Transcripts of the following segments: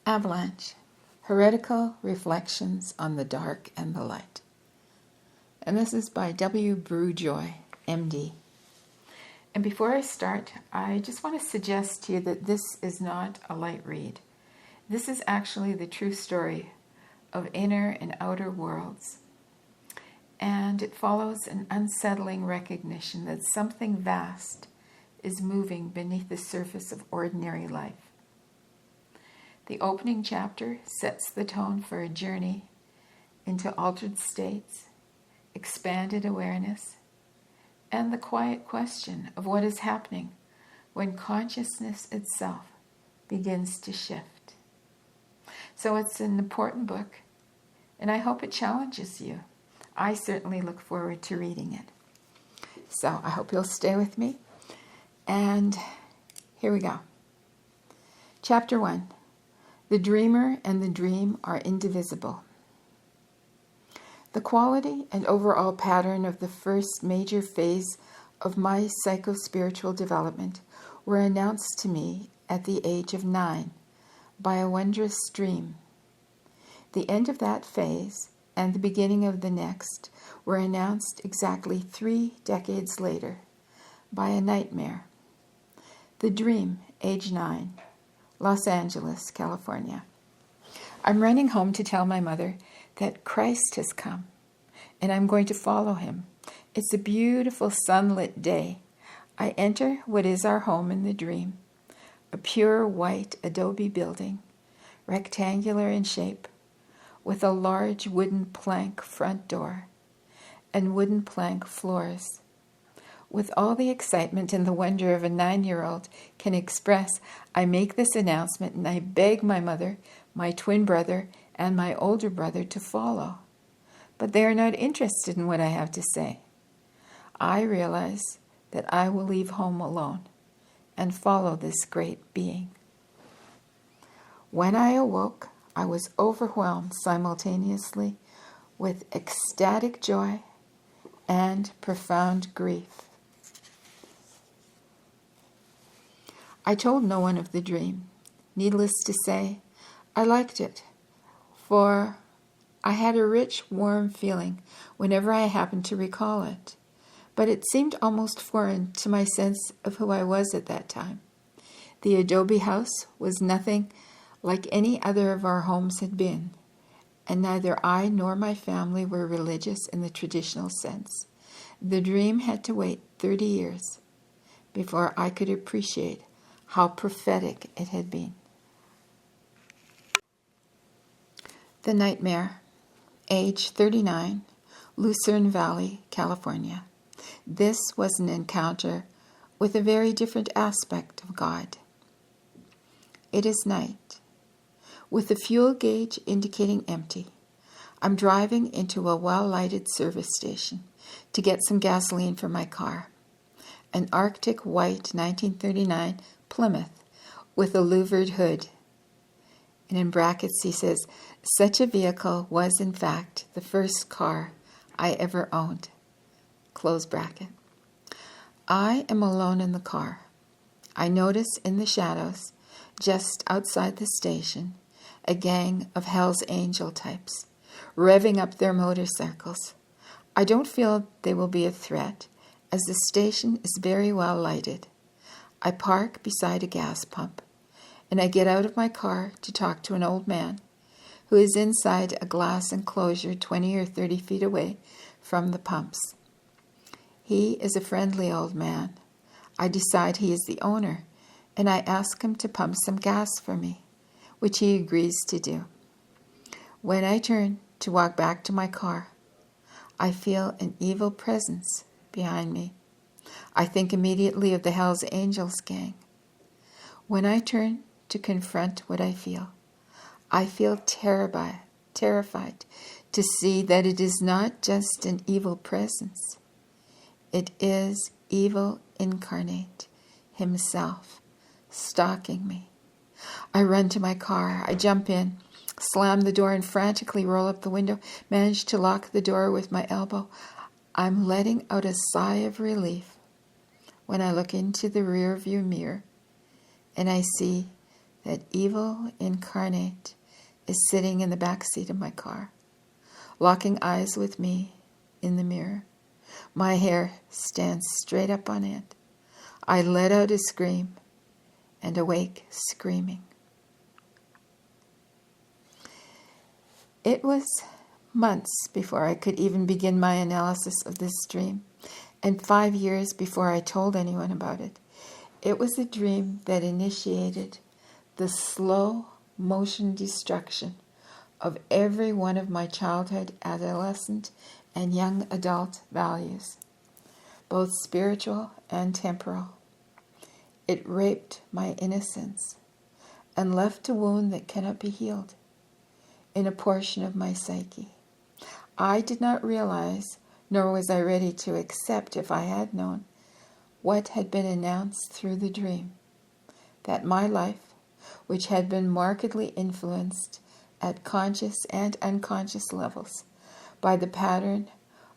Avalanche, Heretical Reflections on the Dark and the Light. And this is by Brugh Joy, MD. And before I start, I just want to suggest to you that this is not a light read. This is actually the true story of inner and outer worlds. And it follows an unsettling recognition that something vast is moving beneath the surface of ordinary life. The opening chapter sets the tone for a journey into altered states, expanded awareness, and the quiet question of what is happening when consciousness itself begins to shift. So it's an important book, and I hope it challenges you. I certainly look forward to reading it. So I hope you'll stay with me. And here we go. Chapter 1. The dreamer and the dream are indivisible. The quality and overall pattern of the first major phase of my psycho-spiritual development were announced to me at the age of 9 by a wondrous dream. The end of that phase and the beginning of the next were announced exactly 3 decades later by a nightmare. The dream, age 9. Los Angeles, California. I'm running home to tell my mother that Christ has come, and I'm going to follow him. It's a beautiful sunlit day. I enter what is our home in the dream, a pure white adobe building, rectangular in shape, with a large wooden plank front door and wooden plank floors. With all the excitement and the wonder of a 9-year-old can express, I make this announcement and I beg my mother, my twin brother, and my older brother to follow. But they are not interested in what I have to say. I realize that I will leave home alone and follow this great being. When I awoke, I was overwhelmed simultaneously with ecstatic joy and profound grief. I told no one of the dream. Needless to say, I liked it, for I had a rich, warm feeling whenever I happened to recall it. But it seemed almost foreign to my sense of who I was at that time. The adobe house was nothing like any other of our homes had been, and neither I nor my family were religious in the traditional sense. The dream had to wait 30 years before I could appreciate how prophetic it had been. The nightmare, age 39, Lucerne Valley, California. This was an encounter with a very different aspect of God. It is night, with the fuel gauge indicating empty. I'm driving into a well-lighted service station to get some gasoline for my car. An Arctic white 1939 Plymouth with a louvered hood. And in brackets he says, such a vehicle was in fact the first car I ever owned. Close bracket. I am alone in the car. I notice in the shadows, just outside the station, a gang of Hell's Angel types, revving up their motorcycles. I don't feel they will be a threat, as the station is very well lighted. I park beside a gas pump, and I get out of my car to talk to an old man who is inside a glass enclosure 20 or 30 feet away from the pumps. He is a friendly old man. I decide he is the owner, and I ask him to pump some gas for me, which he agrees to do. When I turn to walk back to my car, I feel an evil presence behind me. I think immediately of the Hell's Angels gang. When I turn to confront what I feel terrified to see that it is not just an evil presence. It is evil incarnate, himself, stalking me. I run to my car. I jump in, slam the door, and frantically roll up the window, manage to lock the door with my elbow. I'm letting out a sigh of relief when I look into the rear view mirror and I see that evil incarnate is sitting in the back seat of my car, locking eyes with me in the mirror. My hair stands straight up on end. I let out a scream and awake screaming. It was months before I could even begin my analysis of this dream, and 5 years before I told anyone about it. It was a dream that initiated the slow motion destruction of every one of my childhood, adolescent, and young adult values, both spiritual and temporal. It raped my innocence and left a wound that cannot be healed in a portion of my psyche. I did not realize, nor was I ready to accept if I had known, what had been announced through the dream, that my life, which had been markedly influenced at conscious and unconscious levels by the pattern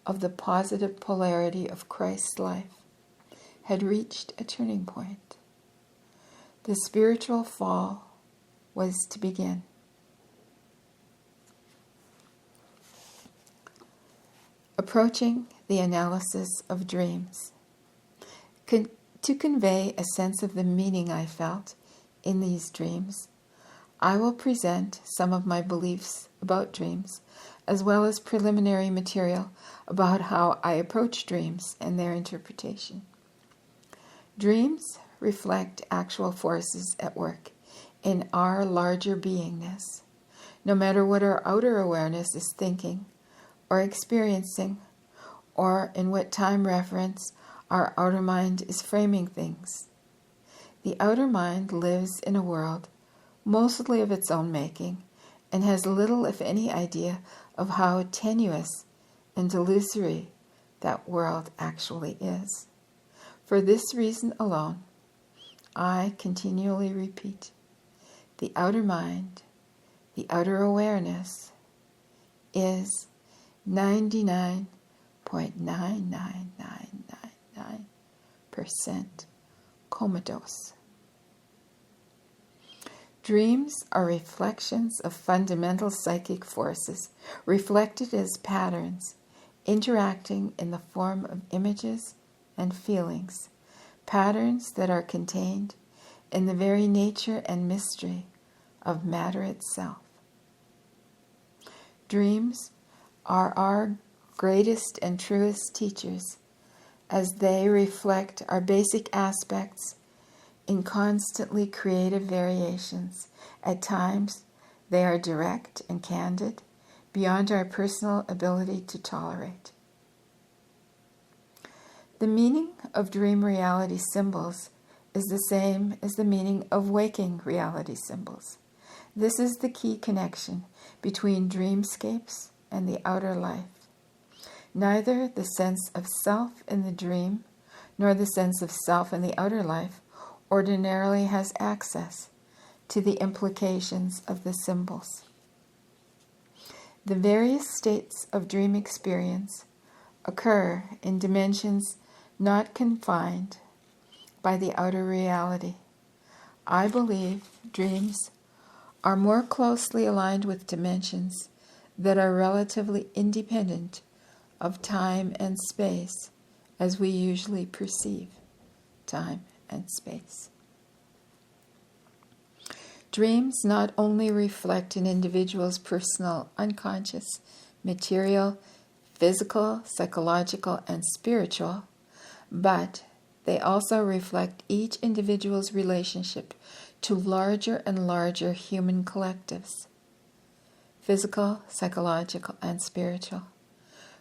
of the positive polarity of Christ's life, had reached a turning point. The spiritual fall was to begin. Approaching the analysis of dreams. To convey a sense of the meaning I felt in these dreams, I will present some of my beliefs about dreams, as well as preliminary material about how I approach dreams and their interpretation. Dreams reflect actual forces at work in our larger beingness, no matter what our outer awareness is thinking or experiencing, or in what time reference our outer mind is framing things. The outer mind lives in a world mostly of its own making and has little, if any, idea of how tenuous and illusory that world actually is. For this reason alone, I continually repeat, the outer mind, the outer awareness, is 99.99999% comatose. Dreams are reflections of fundamental psychic forces, reflected as patterns, interacting in the form of images and feelings, patterns that are contained in the very nature and mystery of matter itself. Dreams are our greatest and truest teachers, as they reflect our basic aspects in constantly creative variations. At times, they are direct and candid, beyond our personal ability to tolerate. The meaning of dream reality symbols is the same as the meaning of waking reality symbols. This is the key connection between dreamscapes and the outer life. Neither the sense of self in the dream nor the sense of self in the outer life ordinarily has access to the implications of the symbols. The various states of dream experience occur in dimensions not confined by the outer reality. I believe dreams are more closely aligned with dimensions that are relatively independent of time and space as we usually perceive time and space. Dreams not only reflect an individual's personal, unconscious, material, physical, psychological, and spiritual, but they also reflect each individual's relationship to larger and larger human collectives, physical, psychological, and spiritual,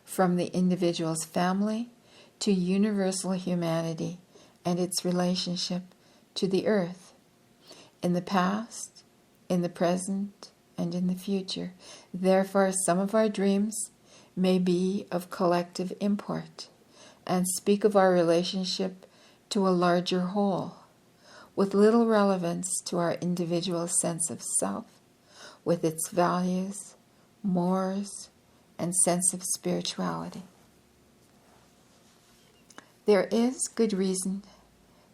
from the individual's family to universal humanity and its relationship to the earth, in the past, in the present, and in the future. Therefore, some of our dreams may be of collective import and speak of our relationship to a larger whole, with little relevance to our individual sense of self, with its values, mores, and sense of spirituality. There is good reason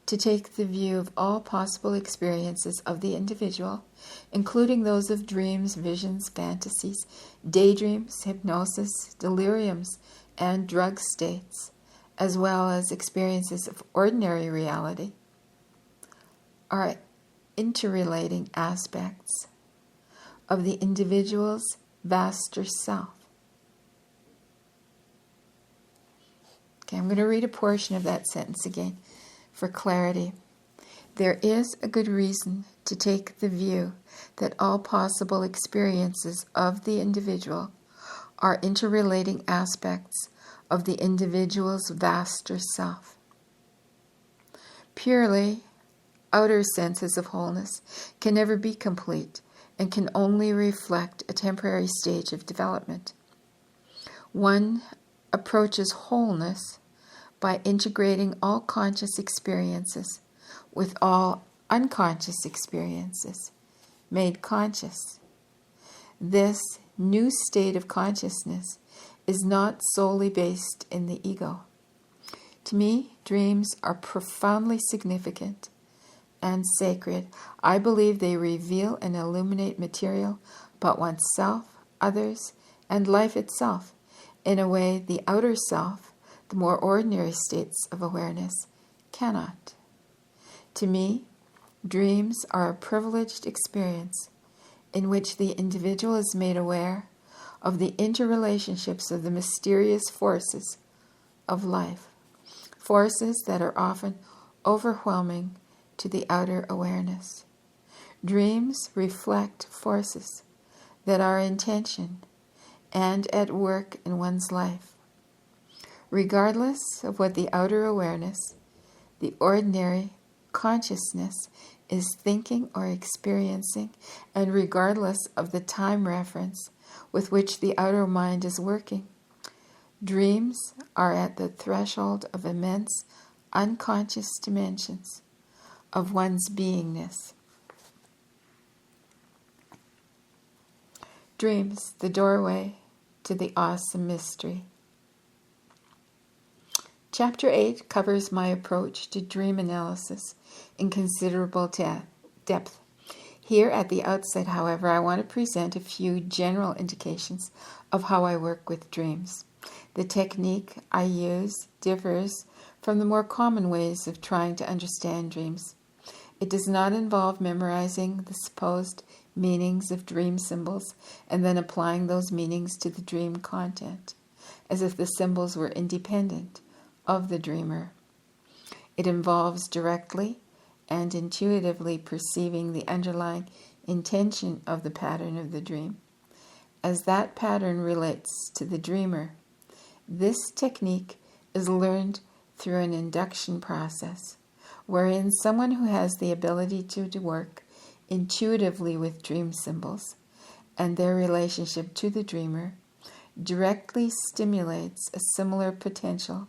to take the view of all possible experiences of the individual, including those of dreams, visions, fantasies, daydreams, hypnosis, deliriums, and drug states, as well as experiences of ordinary reality, are interrelating aspects of the individual's vaster self. Okay, I'm going to read a portion of that sentence again for clarity. There is a good reason to take the view that all possible experiences of the individual are interrelating aspects of the individual's vaster self. Purely outer senses of wholeness can never be complete and can only reflect a temporary stage of development. One approaches wholeness by integrating all conscious experiences with all unconscious experiences made conscious. This new state of consciousness is not solely based in the ego. To me, dreams are profoundly significant and sacred. I believe they reveal and illuminate material about oneself, others, and life itself in a way the outer self, the more ordinary states of awareness, cannot. To me, dreams are a privileged experience in which the individual is made aware of the interrelationships of the mysterious forces of life, forces that are often overwhelming to the outer awareness. Dreams reflect forces that are in tension and at work in one's life. Regardless of what the outer awareness, the ordinary consciousness, is thinking or experiencing, and regardless of the time reference with which the outer mind is working, dreams are at the threshold of immense unconscious dimensions of one's beingness. Dreams, the doorway to the awesome mystery. Chapter 8 covers my approach to dream analysis in considerable depth. Here at the outset, however, I want to present a few general indications of how I work with dreams. The technique I use differs from the more common ways of trying to understand dreams. It does not involve memorizing the supposed meanings of dream symbols and then applying those meanings to the dream content, as if the symbols were independent of the dreamer. It involves directly and intuitively perceiving the underlying intention of the pattern of the dream, as that pattern relates to the dreamer. This technique is learned through an induction process, wherein someone who has the ability to work intuitively with dream symbols and their relationship to the dreamer directly stimulates a similar potential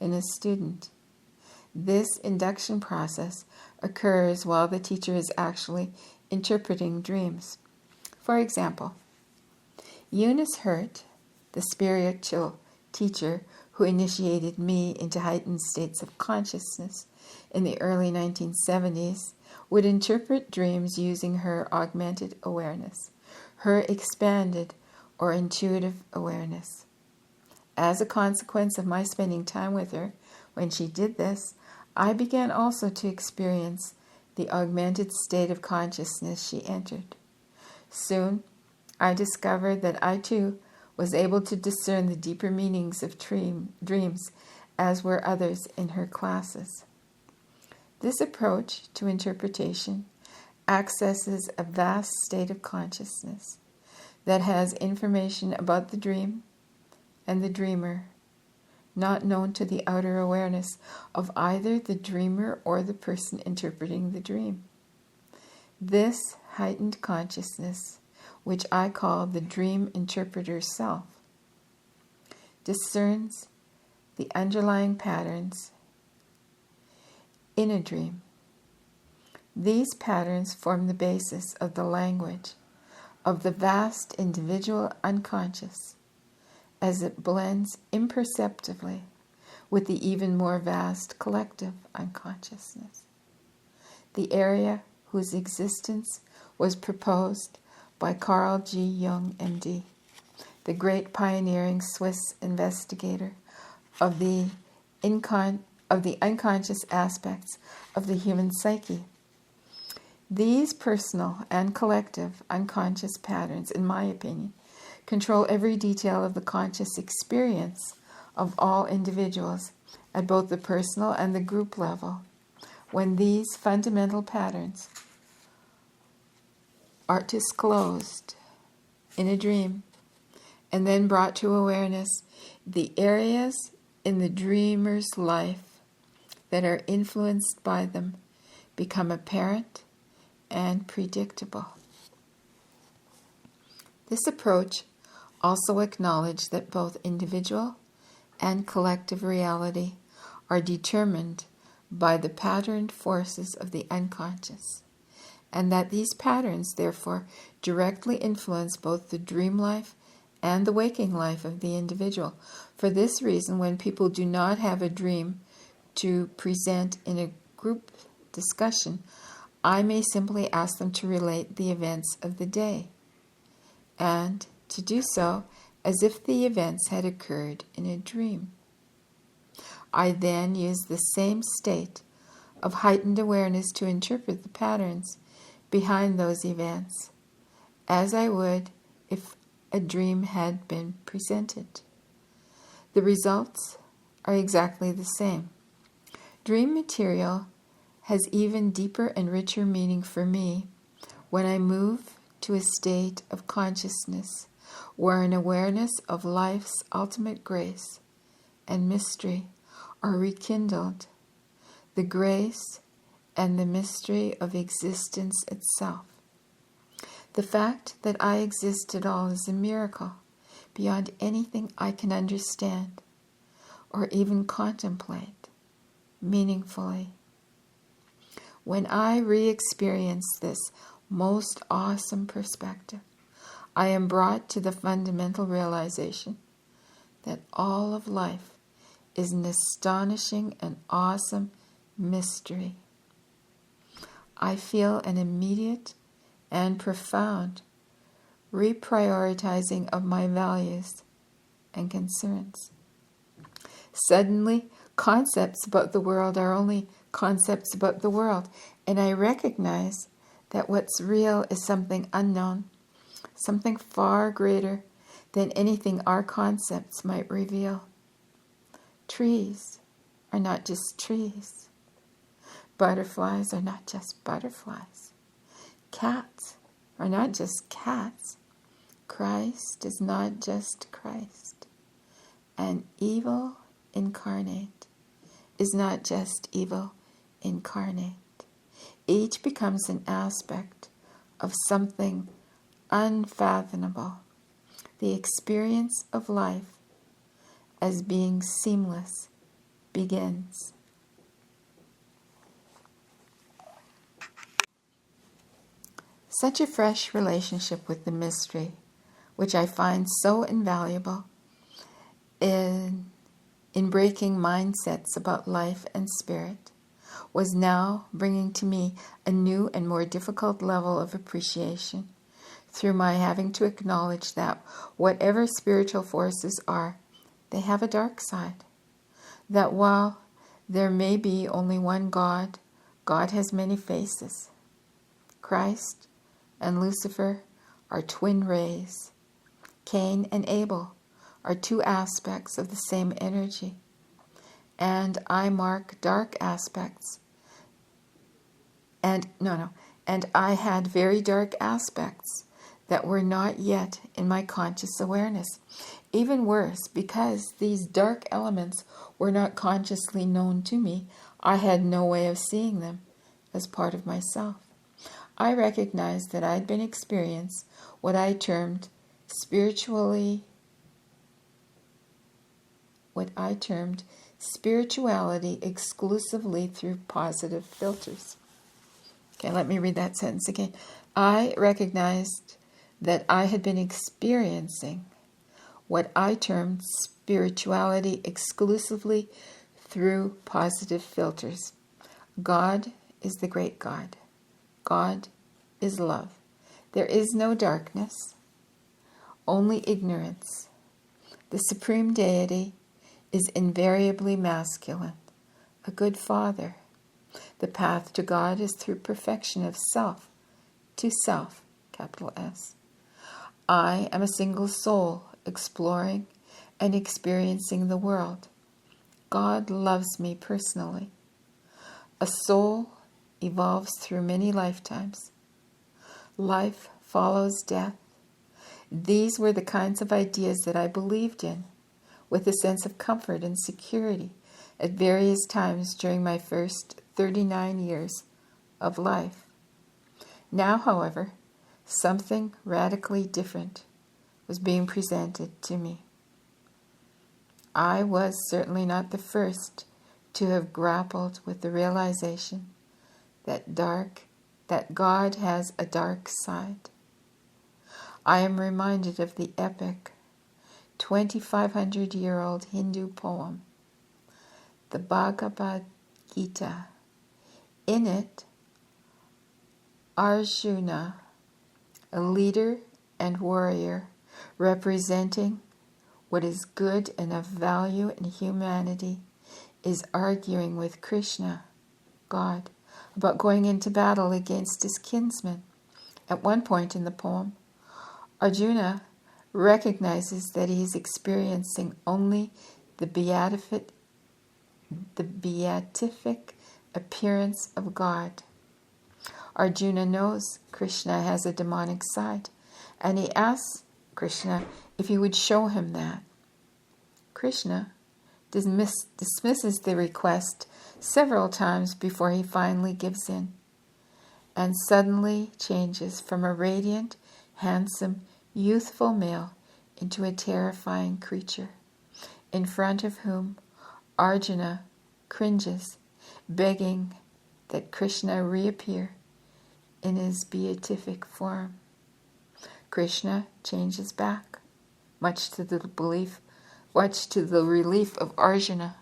in a student. This induction process occurs while the teacher is actually interpreting dreams. For example, Eunice Hurt, the spiritual teacher who initiated me into heightened states of consciousness in the early 1970s, would interpret dreams using her augmented awareness, her expanded or intuitive awareness. As a consequence of my spending time with her when she did this, I began also to experience the augmented state of consciousness she entered. Soon, I discovered that I too was able to discern the deeper meanings of dreams, as were others in her classes. This approach to interpretation accesses a vast state of consciousness that has information about the dream and the dreamer, not known to the outer awareness of either the dreamer or the person interpreting the dream. This heightened consciousness, which I call the dream interpreter self, discerns the underlying patterns in a dream. These patterns form the basis of the language of the vast individual unconscious as it blends imperceptibly with the even more vast collective unconsciousness. The area whose existence was proposed by Carl G. Jung, MD, the great pioneering Swiss investigator of the unconscious aspects of the human psyche. These personal and collective unconscious patterns, in my opinion, control every detail of the conscious experience of all individuals at both the personal and the group level. When these fundamental patterns are disclosed in a dream and then brought to awareness, the areas in the dreamer's life that are influenced by them become apparent and predictable. This approach also acknowledged that both individual and collective reality are determined by the patterned forces of the unconscious, and that these patterns therefore directly influence both the dream life and the waking life of the individual. For this reason, when people do not have a dream to present in a group discussion, I may simply ask them to relate the events of the day, and to do so as if the events had occurred in a dream. I then use the same state of heightened awareness to interpret the patterns behind those events, as I would if a dream had been presented. The results are exactly the same. Dream material has even deeper and richer meaning for me when I move to a state of consciousness where an awareness of life's ultimate grace and mystery are rekindled, the grace and the mystery of existence itself. The fact that I exist at all is a miracle beyond anything I can understand or even contemplate meaningfully. When I re-experience this most awesome perspective, I am brought to the fundamental realization that all of life is an astonishing and awesome mystery. I feel an immediate and profound reprioritizing of my values and concerns. Suddenly, concepts about the world are only concepts about the world, and I recognize that what's real is something unknown, something far greater than anything our concepts might reveal. Trees are not just trees. Butterflies are not just butterflies. Cats are not just cats. Christ is not just Christ. And evil incarnate is not just evil incarnate. Each becomes an aspect of something unfathomable. The experience of life as being seamless begins. Such a fresh relationship with the mystery, which I find so invaluable in breaking mindsets about life and spirit, was now bringing to me a new and more difficult level of appreciation through my having to acknowledge that whatever spiritual forces are, they have a dark side. That while there may be only one God, God has many faces. Christ and Lucifer are twin rays. Cain and Abel are two aspects of the same energy. And I mark dark aspects. And I had very dark aspects that were not yet in my conscious awareness. Even worse, because these dark elements were not consciously known to me, I had no way of seeing them as part of myself. I recognized that I'd been experiencing what I termed spirituality exclusively through positive filters. Okay, let me read that sentence again. I recognized that I had been experiencing what I termed spirituality exclusively through positive filters. God is the great God. God is love. There is no darkness, only ignorance. The Supreme Deity is invariably masculine, a good father. The path to God is through perfection of self to self, capital S. I am a single soul exploring and experiencing the world. God loves me personally. A soul evolves through many lifetimes. Life follows death. These were the kinds of ideas that I believed in, with a sense of comfort and security at various times during my first 39 years of life. Now, however, something radically different was being presented to me. I was certainly not the first to have grappled with the realization that God has a dark side. I am reminded of the epic 2,500-year-old Hindu poem, the Bhagavad Gita. In it, Arjuna, a leader and warrior representing what is good and of value in humanity, is arguing with Krishna, God, about going into battle against his kinsmen. At one point in the poem, Arjuna recognizes that he is experiencing only the beatific appearance of God. Arjuna knows Krishna has a demonic side, and he asks Krishna if he would show him that. Krishna dismisses the request several times before he finally gives in, and suddenly changes from a radiant, handsome, youthful male into a terrifying creature, in front of whom Arjuna cringes, begging that Krishna reappear in his beatific form. Krishna changes back, much to the relief of Arjuna.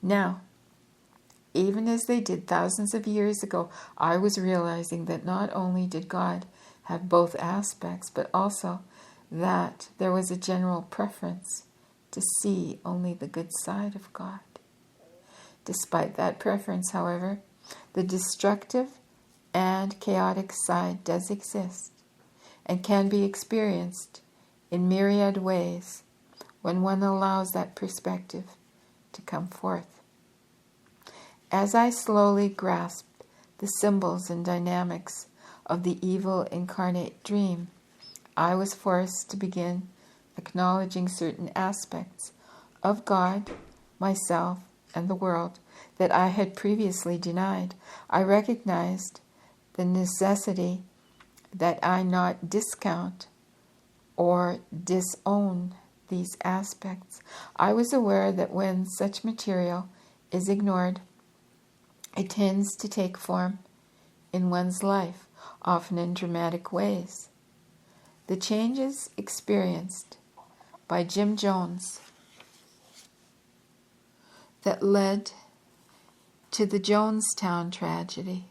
Now, even as they did thousands of years ago, I was realizing that not only did God have both aspects, but also that there was a general preference to see only the good side of God. Despite that preference, however, the destructive and chaotic side does exist and can be experienced in myriad ways when one allows that perspective to come forth. As I slowly grasped the symbols and dynamics of the evil incarnate dream, I was forced to begin acknowledging certain aspects of God, myself, and the world that I had previously denied. I recognized the necessity that I not discount or disown these aspects. I was aware that when such material is ignored, it tends to take form in one's life, often in dramatic ways. The changes experienced by Jim Jones that led to the Jonestown tragedy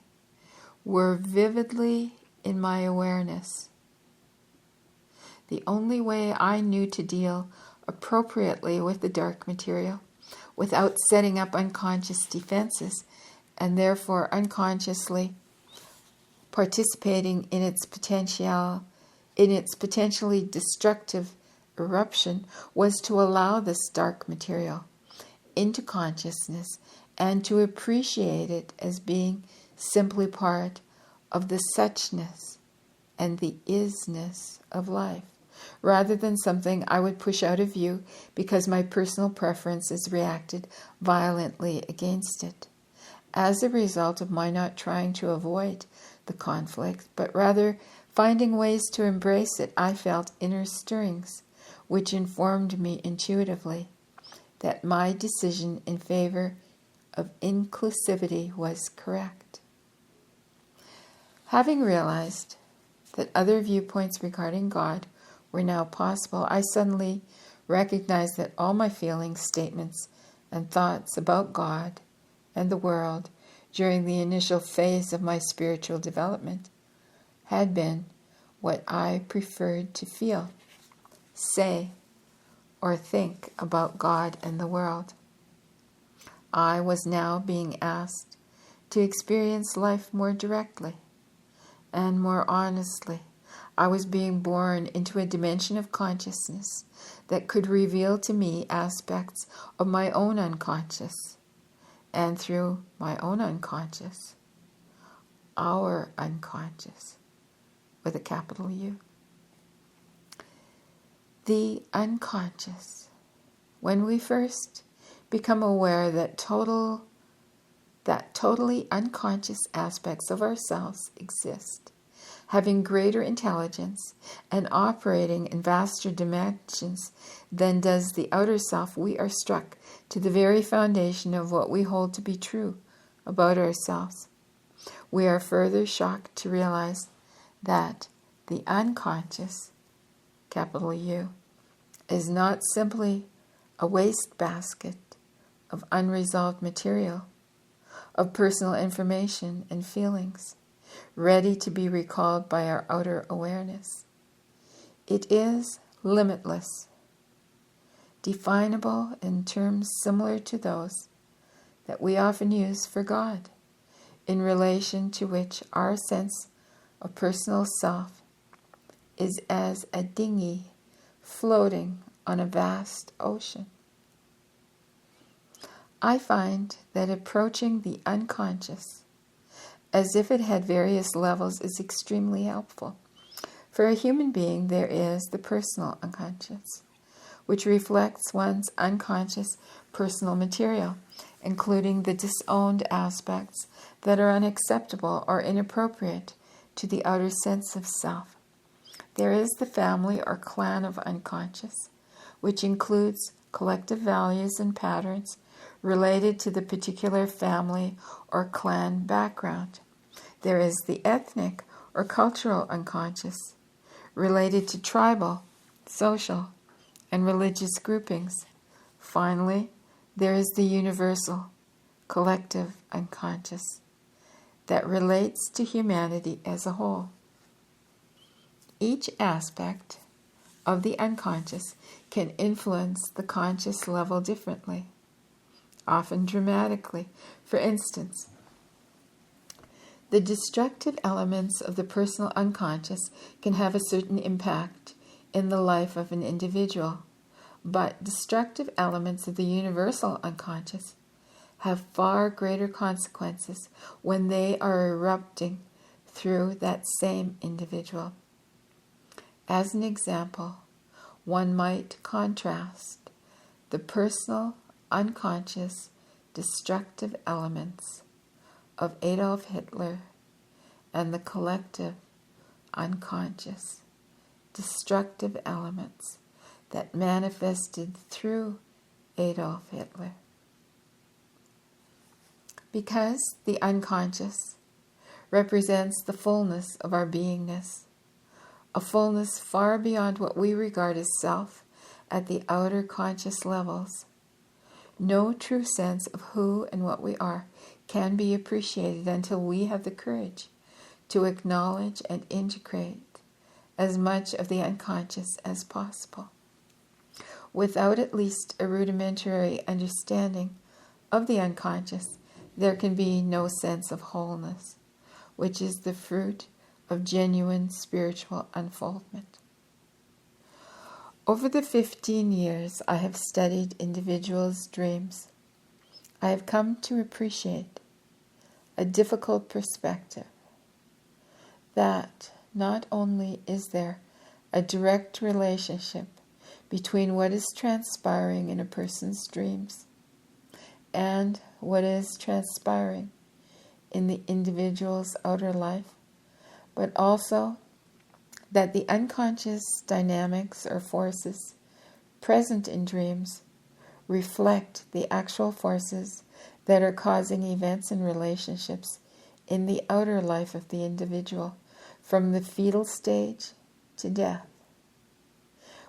were vividly in my awareness. The only way I knew to deal appropriately with the dark material without setting up unconscious defenses and therefore unconsciously participating in its potentially destructive eruption was to allow this dark material into consciousness and to appreciate it as being simply part of the suchness and the isness of life, rather than something I would push out of view because my personal preferences reacted violently against it. As a result of my not trying to avoid the conflict, but rather finding ways to embrace it, I felt inner stirrings, which informed me intuitively that my decision in favor of inclusivity was correct. Having realized that other viewpoints regarding God were now possible, I suddenly recognized that all my feelings, statements, and thoughts about God and the world during the initial phase of my spiritual development had been what I preferred to feel, say, or think about God and the world. I was now being asked to experience life more directly and more honestly. I was being born into a dimension of consciousness that could reveal to me aspects of my own unconscious, and through my own unconscious, our unconscious, with a capital U. The unconscious. When we first become aware that totally unconscious aspects of ourselves exist, having greater intelligence and operating in vaster dimensions than does the outer self, we are struck to the very foundation of what we hold to be true about ourselves. We are further shocked to realize that the unconscious, capital U, is not simply a wastebasket of unresolved material, of personal information and feelings, ready to be recalled by our outer awareness. It is limitless, definable in terms similar to those that we often use for God, in relation to which our sense of personal self is as a dinghy floating on a vast ocean. I find that approaching the unconscious as if it had various levels is extremely helpful. For a human being, there is the personal unconscious, which reflects one's unconscious personal material, including the disowned aspects that are unacceptable or inappropriate to the outer sense of self. There is the family or clan of unconscious, which includes collective values and patterns related to the particular family or clan background. There is the ethnic or cultural unconscious, related to tribal, social, and religious groupings. Finally, there is the universal, collective unconscious, that relates to humanity as a whole. Each aspect of the unconscious can influence the conscious level differently, often dramatically. For instance, the destructive elements of the personal unconscious can have a certain impact in the life of an individual, but destructive elements of the universal unconscious have far greater consequences when they are erupting through that same individual. As an example, one might contrast the personal unconscious destructive elements of Adolf Hitler and the collective unconscious destructive elements that manifested through Adolf Hitler. Because the unconscious represents the fullness of our beingness, a fullness far beyond what we regard as self at the outer conscious levels, no true sense of who and what we are can be appreciated until we have the courage to acknowledge and integrate as much of the unconscious as possible. Without at least a rudimentary understanding of the unconscious, there can be no sense of wholeness, which is the fruit of genuine spiritual unfoldment. Over the 15 years I have studied individuals' dreams, I have come to appreciate a difficult perspective that not only is there a direct relationship between what is transpiring in a person's dreams and what is transpiring in the individual's outer life, but also that the unconscious dynamics or forces present in dreams reflect the actual forces that are causing events and relationships in the outer life of the individual, from the fetal stage to death.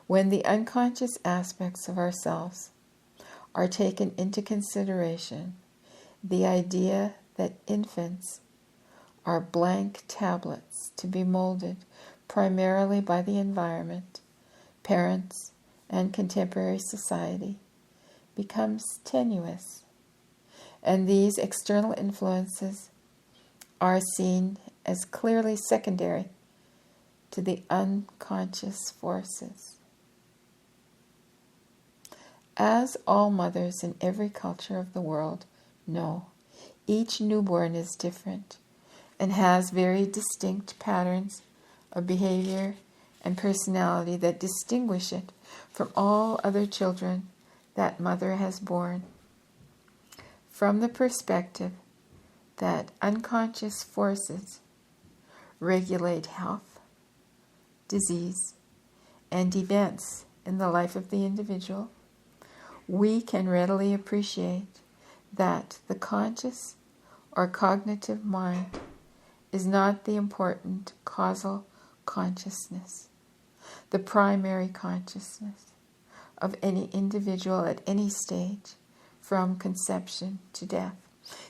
When the unconscious aspects of ourselves are taken into consideration the idea that infants are blank tablets to be molded primarily by the environment, parents, and contemporary society, becomes tenuous, and these external influences are seen as clearly secondary to the unconscious forces. As all mothers in every culture of the world know, each newborn is different and has very distinct patterns of behavior and personality that distinguish it from all other children that mother has borne. From the perspective that unconscious forces regulate health, disease, and events in the life of the individual, we can readily appreciate that the conscious or cognitive mind is not the important causal consciousness, the primary consciousness of any individual at any stage, from conception to death.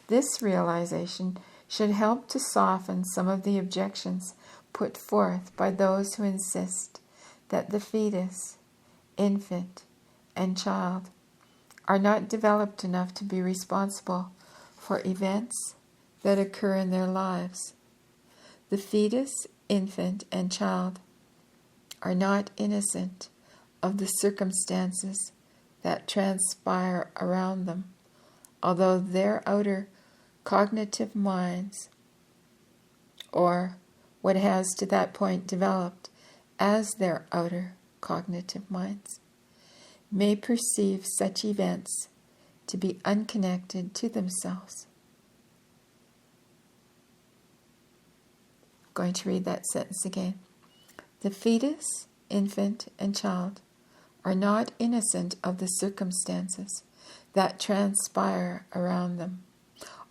This realization should help to soften some of the objections put forth by those who insist that the fetus, infant, and child are not developed enough to be responsible for events that occur in their lives. The fetus, infant, and child are not innocent of the circumstances that transpire around them, although their outer cognitive minds, or what has to that point developed as their outer cognitive minds, may perceive such events to be unconnected to themselves. I'm going to read that sentence again. The fetus, infant, and child are not innocent of the circumstances that transpire around them,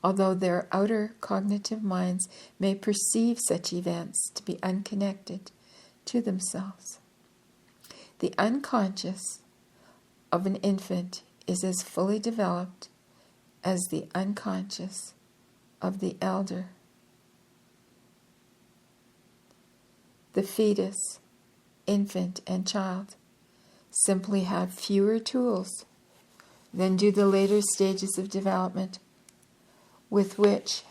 although their outer cognitive minds may perceive such events to be unconnected to themselves. The unconscious of an infant is as fully developed as the unconscious of the elder. The fetus, infant, and child simply have fewer tools than do the later stages of development with which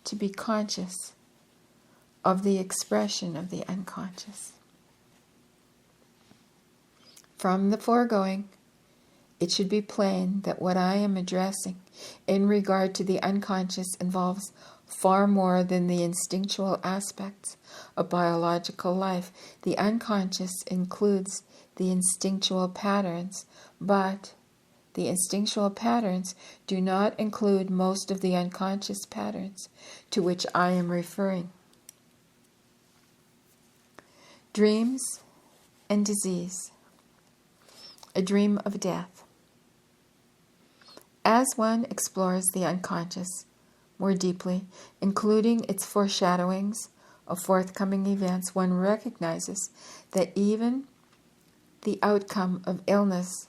to be conscious of the expression of the unconscious. From the foregoing, it should be plain that what I am addressing in regard to the unconscious involves far more than the instinctual aspects of biological life. The unconscious includes the instinctual patterns, but the instinctual patterns do not include most of the unconscious patterns to which I am referring. Dreams and disease. A dream of death. As one explores the unconscious more deeply, including its foreshadowings of forthcoming events, one recognizes that even the outcome of illness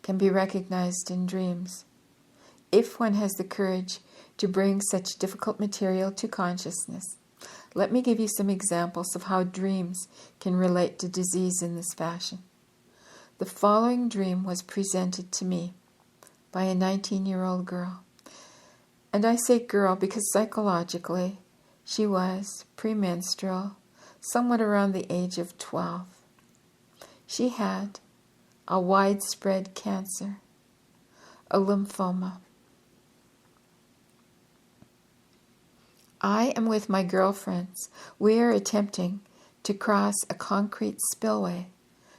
can be recognized in dreams, if one has the courage to bring such difficult material to consciousness. Let me give you some examples of how dreams can relate to disease in this fashion. The following dream was presented to me by a 19-year-old girl. And I say girl because psychologically she was premenstrual, somewhat around the age of 12. She had a widespread cancer, a lymphoma. I am with my girlfriends. We are attempting to cross a concrete spillway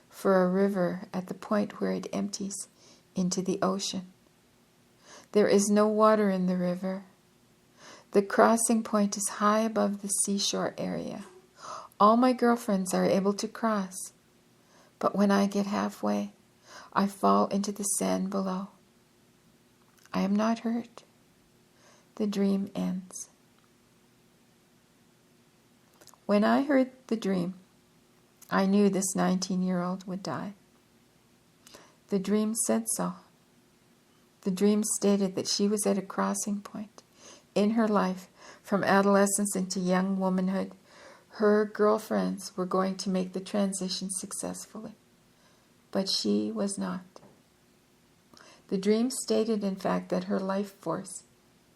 for a river at the point where it empties into the ocean. There is no water in the river. The crossing point is high above the seashore area. All my girlfriends are able to cross, but when I get halfway, I fall into the sand below. I am not hurt. The dream ends. When I heard the dream, I knew this 19-year-old would die. The dream said so. The dream stated that she was at a crossing point in her life, from adolescence into young womanhood. Her girlfriends were going to make the transition successfully, but she was not. The dream stated, in fact, that her life force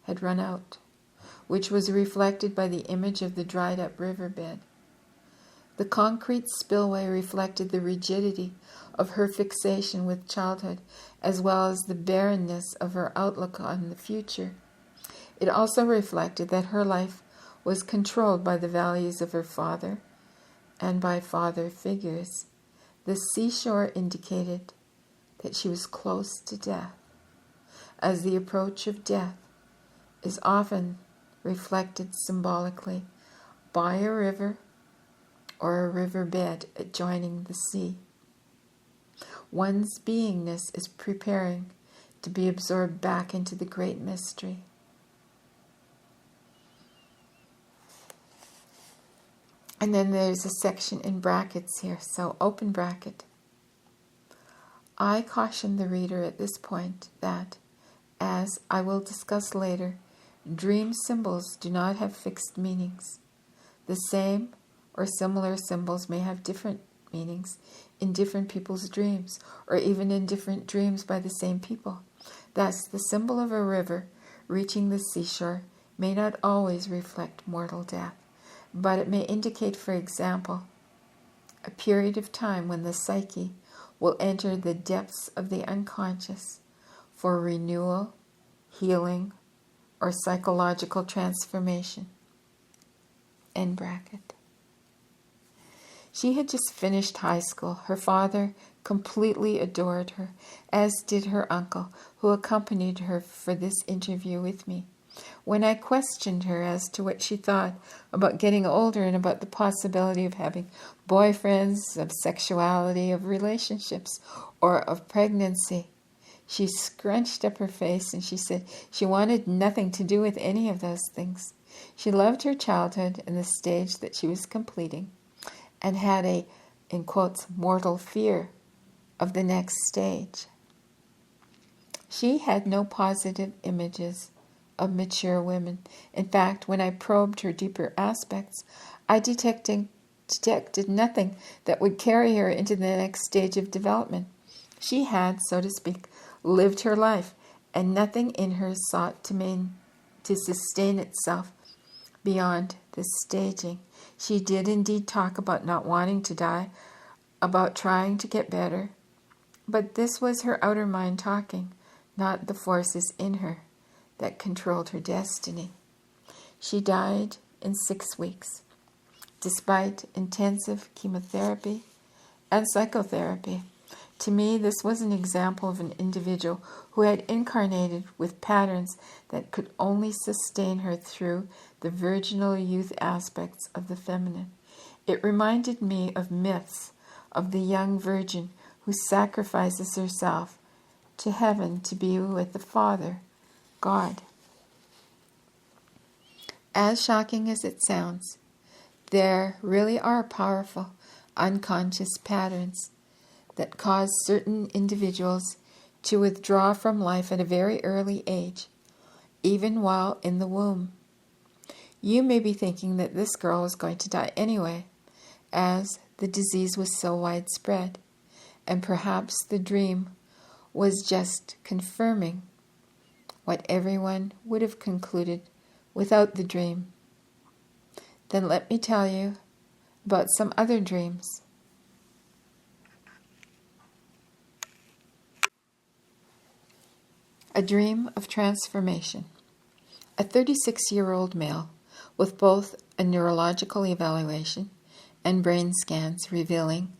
had run out, which was reflected by the image of the dried-up riverbed. The concrete spillway reflected the rigidity of her fixation with childhood, as well as the barrenness of her outlook on the future. It also reflected that her life was controlled by the values of her father and by father figures. The seashore indicated that she was close to death, as the approach of death is often reflected symbolically by a river or a riverbed adjoining the sea. One's beingness is preparing to be absorbed back into the great mystery. And then there's a section in brackets here, so open bracket. I caution the reader at this point that, as I will discuss later, dream symbols do not have fixed meanings. The same or similar symbols may have different meanings in different people's dreams, or even in different dreams by the same people. Thus, the symbol of a river reaching the seashore may not always reflect mortal death, but it may indicate, for example, a period of time when the psyche will enter the depths of the unconscious for renewal, healing, or psychological transformation. End bracket. She had just finished high school. Her father completely adored her, as did her uncle, who accompanied her for this interview with me. When I questioned her as to what she thought about getting older and about the possibility of having boyfriends, of sexuality, of relationships, or of pregnancy, she scrunched up her face and she said she wanted nothing to do with any of those things. She loved her childhood and the stage that she was completing, and had a, in quotes, mortal fear of the next stage. She had no positive images of mature women. In fact, when I probed her deeper aspects, I detected nothing that would carry her into the next stage of development. She had, so to speak, lived her life, and nothing in her sought to sustain itself beyond this staging. She did indeed talk about not wanting to die, about trying to get better, but this was her outer mind talking, not the forces in her that controlled her destiny. She died in 6 weeks, despite intensive chemotherapy and psychotherapy. To me, this was an example of an individual who had incarnated with patterns that could only sustain her through the virginal youth aspects of the feminine. It reminded me of myths of the young virgin who sacrifices herself to heaven to be with the Father, God. As shocking as it sounds, there really are powerful unconscious patterns that cause certain individuals to withdraw from life at a very early age, even while in the womb. You may be thinking that this girl was going to die anyway, as the disease was so widespread, and perhaps the dream was just confirming what everyone would have concluded without the dream. Then let me tell you about some other dreams. A dream of transformation. A 36-year-old male with both a neurological evaluation and brain scans revealing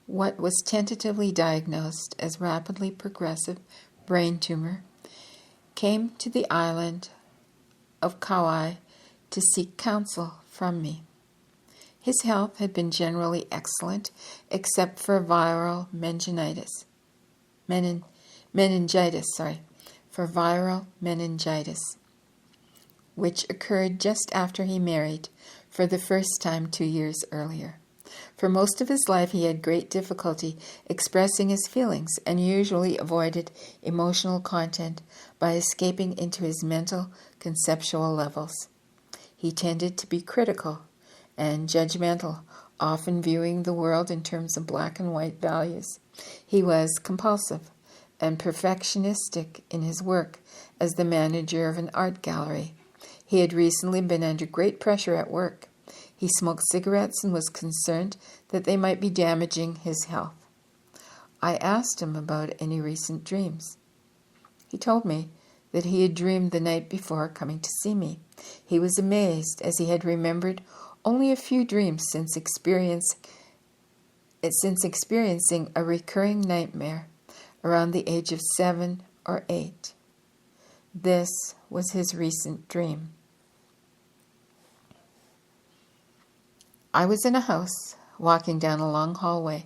what was tentatively diagnosed as rapidly progressive brain tumor came to the island of Kauai to seek counsel from me. His health had been generally excellent except for viral meningitis, which occurred just after he married for the first time 2 years earlier. For most of his life, he had great difficulty expressing his feelings and usually avoided emotional content by escaping into his mental, conceptual levels. He tended to be critical and judgmental, often viewing the world in terms of black and white values. He was compulsive and perfectionistic in his work as the manager of an art gallery. He had recently been under great pressure at work. He smoked cigarettes and was concerned that they might be damaging his health. I asked him about any recent dreams. He told me that he had dreamed the night before coming to see me. He was amazed, as he had remembered only a few dreams since experiencing a recurring nightmare around the age of 7 or 8. This was his recent dream. I was in a house, walking down a long hallway.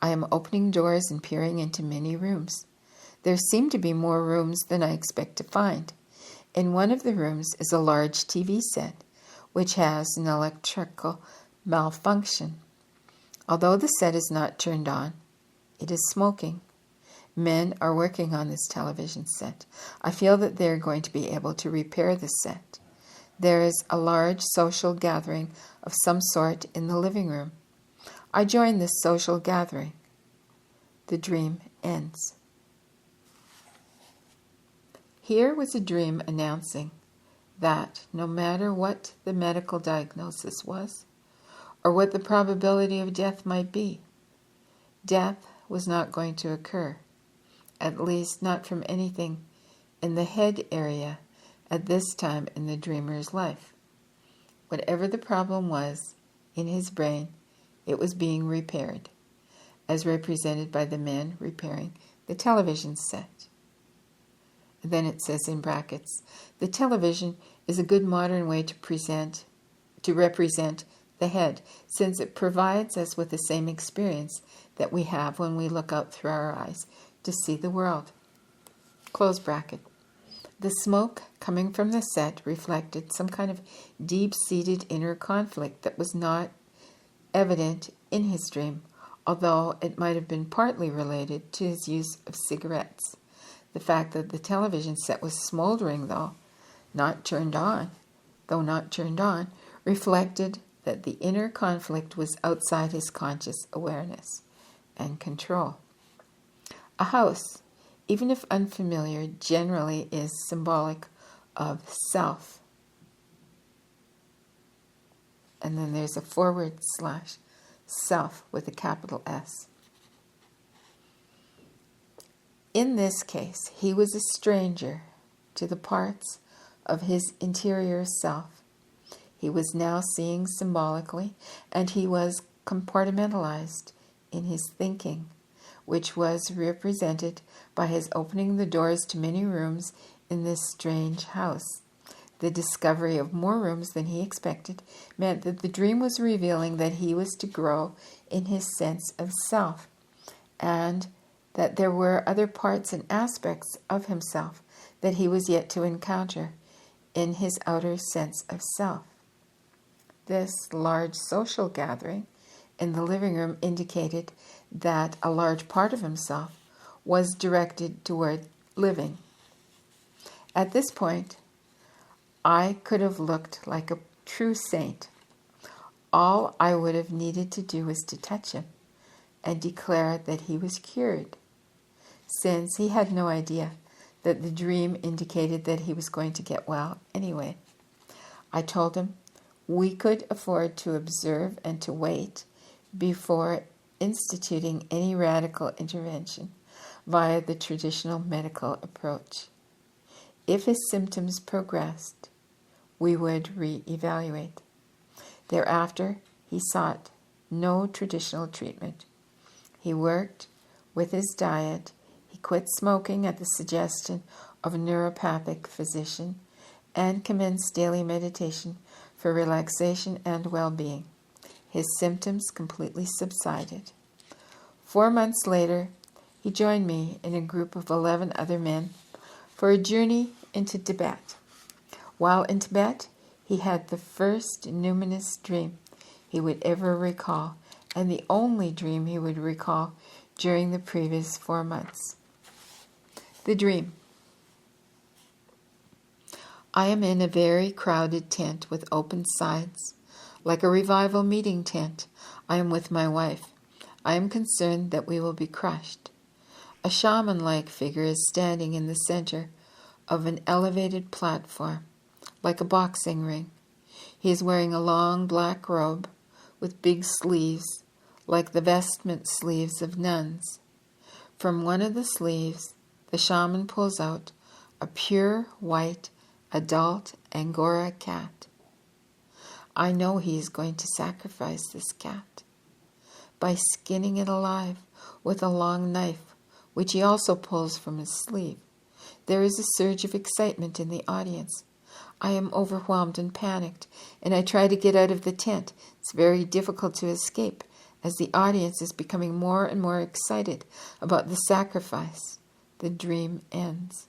I am opening doors and peering into many rooms. There seem to be more rooms than I expect to find. In one of the rooms is a large TV set, which has an electrical malfunction. Although the set is not turned on, it is smoking. Men are working on this television set. I feel that they are going to be able to repair the set. There is a large social gathering of some sort in the living room. I join this social gathering. The dream ends. Here was a dream announcing that no matter what the medical diagnosis was, or what the probability of death might be, death was not going to occur, at least not from anything in the head area at this time in the dreamer's life. Whatever the problem was in his brain, it was being repaired, as represented by the men repairing the television set. And then it says in brackets, the television is a good modern way to represent the head, since it provides us with the same experience that we have when we look out through our eyes to see the world. Close bracket. The smoke coming from the set reflected some kind of deep-seated inner conflict that was not evident in his dream, although it might have been partly related to his use of cigarettes. The fact that the television set was smoldering, though not turned on, reflected that the inner conflict was outside his conscious awareness and control. A house, even if unfamiliar, generally is symbolic of self. And then there's a / self with a capital S. In this case, he was a stranger to the parts of his interior self. He was now seeing symbolically, and he was compartmentalized in his thinking, which was represented by his opening the doors to many rooms in this strange house. The discovery of more rooms than he expected meant that the dream was revealing that he was to grow in his sense of self, and that there were other parts and aspects of himself that he was yet to encounter in his outer sense of self. This large social gathering in the living room indicated that a large part of himself was directed toward living. At this point, I could have looked like a true saint. All I would have needed to do was to touch him and declare that he was cured, since he had no idea that the dream indicated that he was going to get well anyway. I told him we could afford to observe and to wait before instituting any radical intervention via the traditional medical approach. If his symptoms progressed, we would re-evaluate. Thereafter, he sought no traditional treatment. He worked with his diet. He quit smoking at the suggestion of a neuropathic physician and commenced daily meditation for relaxation and well-being. His symptoms completely subsided. 4 months later, he joined me in a group of 11 other men for a journey into Tibet. While in Tibet, he had the first numinous dream. he would ever recall, and the only dream he would recall during the previous 4 months. The dream. I am in a very crowded tent with open sides, like a revival meeting tent. I am with my wife. I am concerned that we will be crushed. A shaman-like figure is standing in the center of an elevated platform, like a boxing ring. He is wearing a long black robe with big sleeves, like the vestment sleeves of nuns. From one of the sleeves, the shaman pulls out a pure white adult Angora cat. I know he is going to sacrifice this cat by skinning it alive with a long knife, which he also pulls from his sleeve. There is a surge of excitement in the audience. I am overwhelmed and panicked, and I try to get out of the tent. It's very difficult to escape, as the audience is becoming more and more excited about the sacrifice. The dream ends.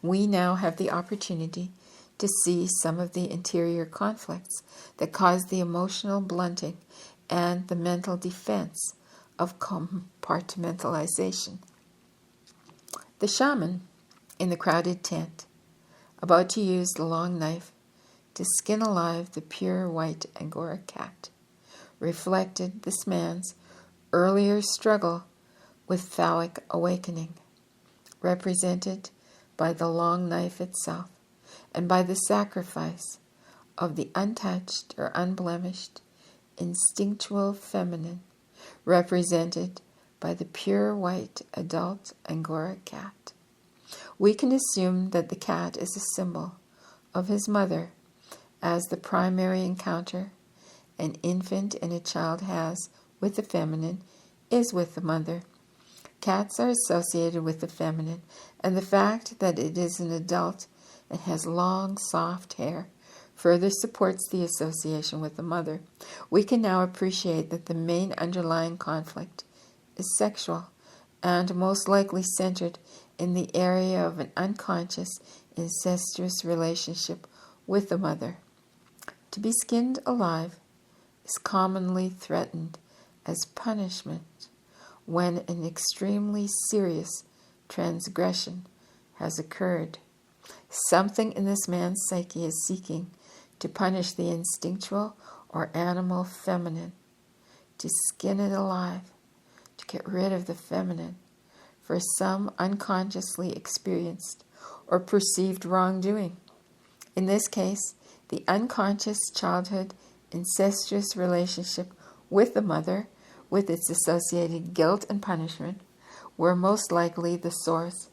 We now have the opportunity to see some of the interior conflicts that cause the emotional blunting and the mental defense of compartmentalization. The shaman, in the crowded tent, about to use the long knife to skin alive the pure white Angora cat, reflected this man's earlier struggle with phallic awakening, represented by the long knife itself and by the sacrifice of the untouched or unblemished instinctual feminine, represented by the pure white adult Angora cat. We can assume that the cat is a symbol of his mother, as the primary encounter an infant and a child has with the feminine is with the mother. Cats are associated with the feminine, and the fact that it is an adult and has long, soft hair further supports the association with the mother. We can now appreciate that the main underlying conflict is sexual and most likely centered in the area of an unconscious, incestuous relationship with the mother. To be skinned alive is commonly threatened as punishment when an extremely serious transgression has occurred. Something in this man's psyche is seeking to punish the instinctual or animal feminine, to skin it alive, to get rid of the feminine for some unconsciously experienced or perceived wrongdoing. In this case, the unconscious childhood incestuous relationship with the mother, with its associated guilt and punishment, were most likely the source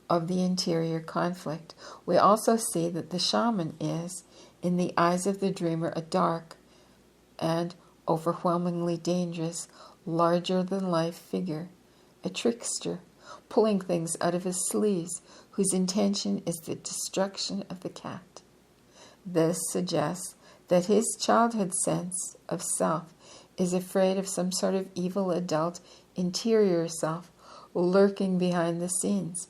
of the interior conflict. We also see that the shaman is, in the eyes of the dreamer, a dark and overwhelmingly dangerous, larger-than-life figure, a trickster, pulling things out of his sleeves, whose intention is the destruction of the cat. This suggests that his childhood sense of self is afraid of some sort of evil adult interior self lurking behind the scenes,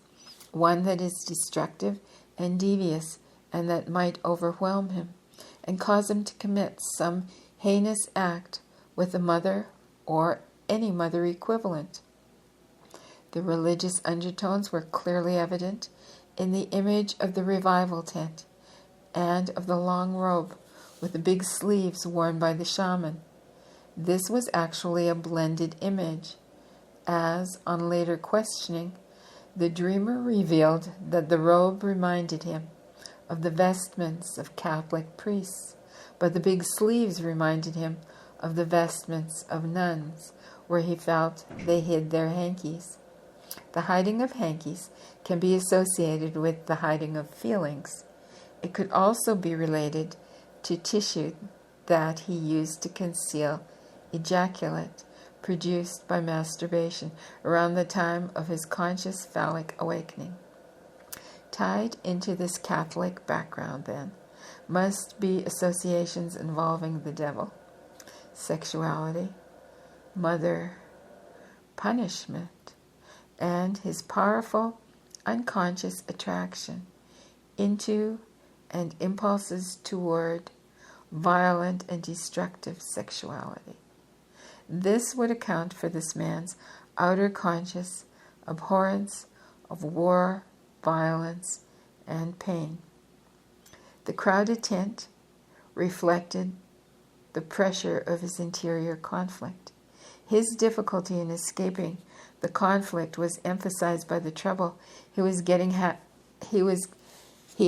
one that is destructive and devious and that might overwhelm him and cause him to commit some heinous act with a mother or any mother equivalent. The religious undertones were clearly evident in the image of the revival tent and of the long robe with the big sleeves worn by the shaman. This was actually a blended image, as, on later questioning, the dreamer revealed that the robe reminded him of the vestments of Catholic priests, but the big sleeves reminded him of the vestments of nuns, where he felt they hid their hankies. The hiding of hankies can be associated with the hiding of feelings. It could also be related to tissue that he used to conceal ejaculate produced by masturbation around the time of his conscious phallic awakening. Tied into this Catholic background, then, must be associations involving the devil, sexuality, mother, punishment, and his powerful unconscious attraction into and impulses toward violent and destructive sexuality. This would account for this man's outer conscious abhorrence of war, violence, and pain. The crowded tent reflected the pressure of his interior conflict. His difficulty in escaping the conflict was emphasized by the trouble he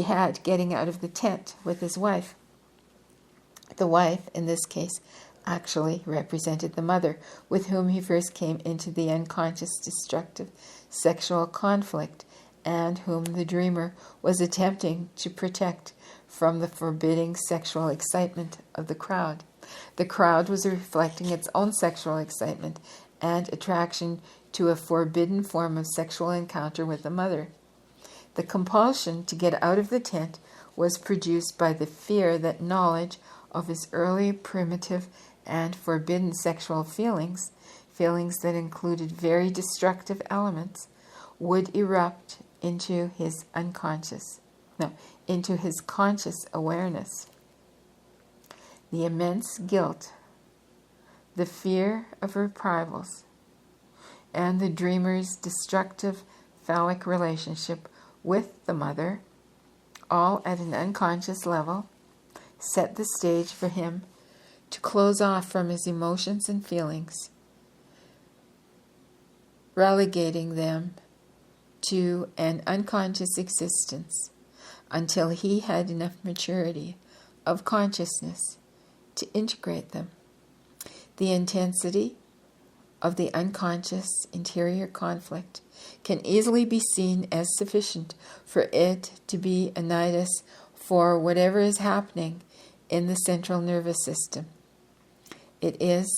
had getting out of the tent with his wife. The wife, in this case, actually represented the mother with whom he first came into the unconscious destructive sexual conflict and whom the dreamer was attempting to protect from the forbidding sexual excitement of the crowd. The crowd was reflecting its own sexual excitement and attraction to a forbidden form of sexual encounter with the mother. The compulsion to get out of the tent was produced by the fear that knowledge of his early primitive and forbidden sexual feelings that included very destructive elements, would erupt into his conscious awareness. The immense guilt, the fear of reprisals, and the dreamer's destructive phallic relationship with the mother, all at an unconscious level, set the stage for him to close off from his emotions and feelings, relegating them to an unconscious existence until he had enough maturity of consciousness to integrate them. The intensity of the unconscious interior conflict can easily be seen as sufficient for it to be a nidus for whatever is happening in the central nervous system. It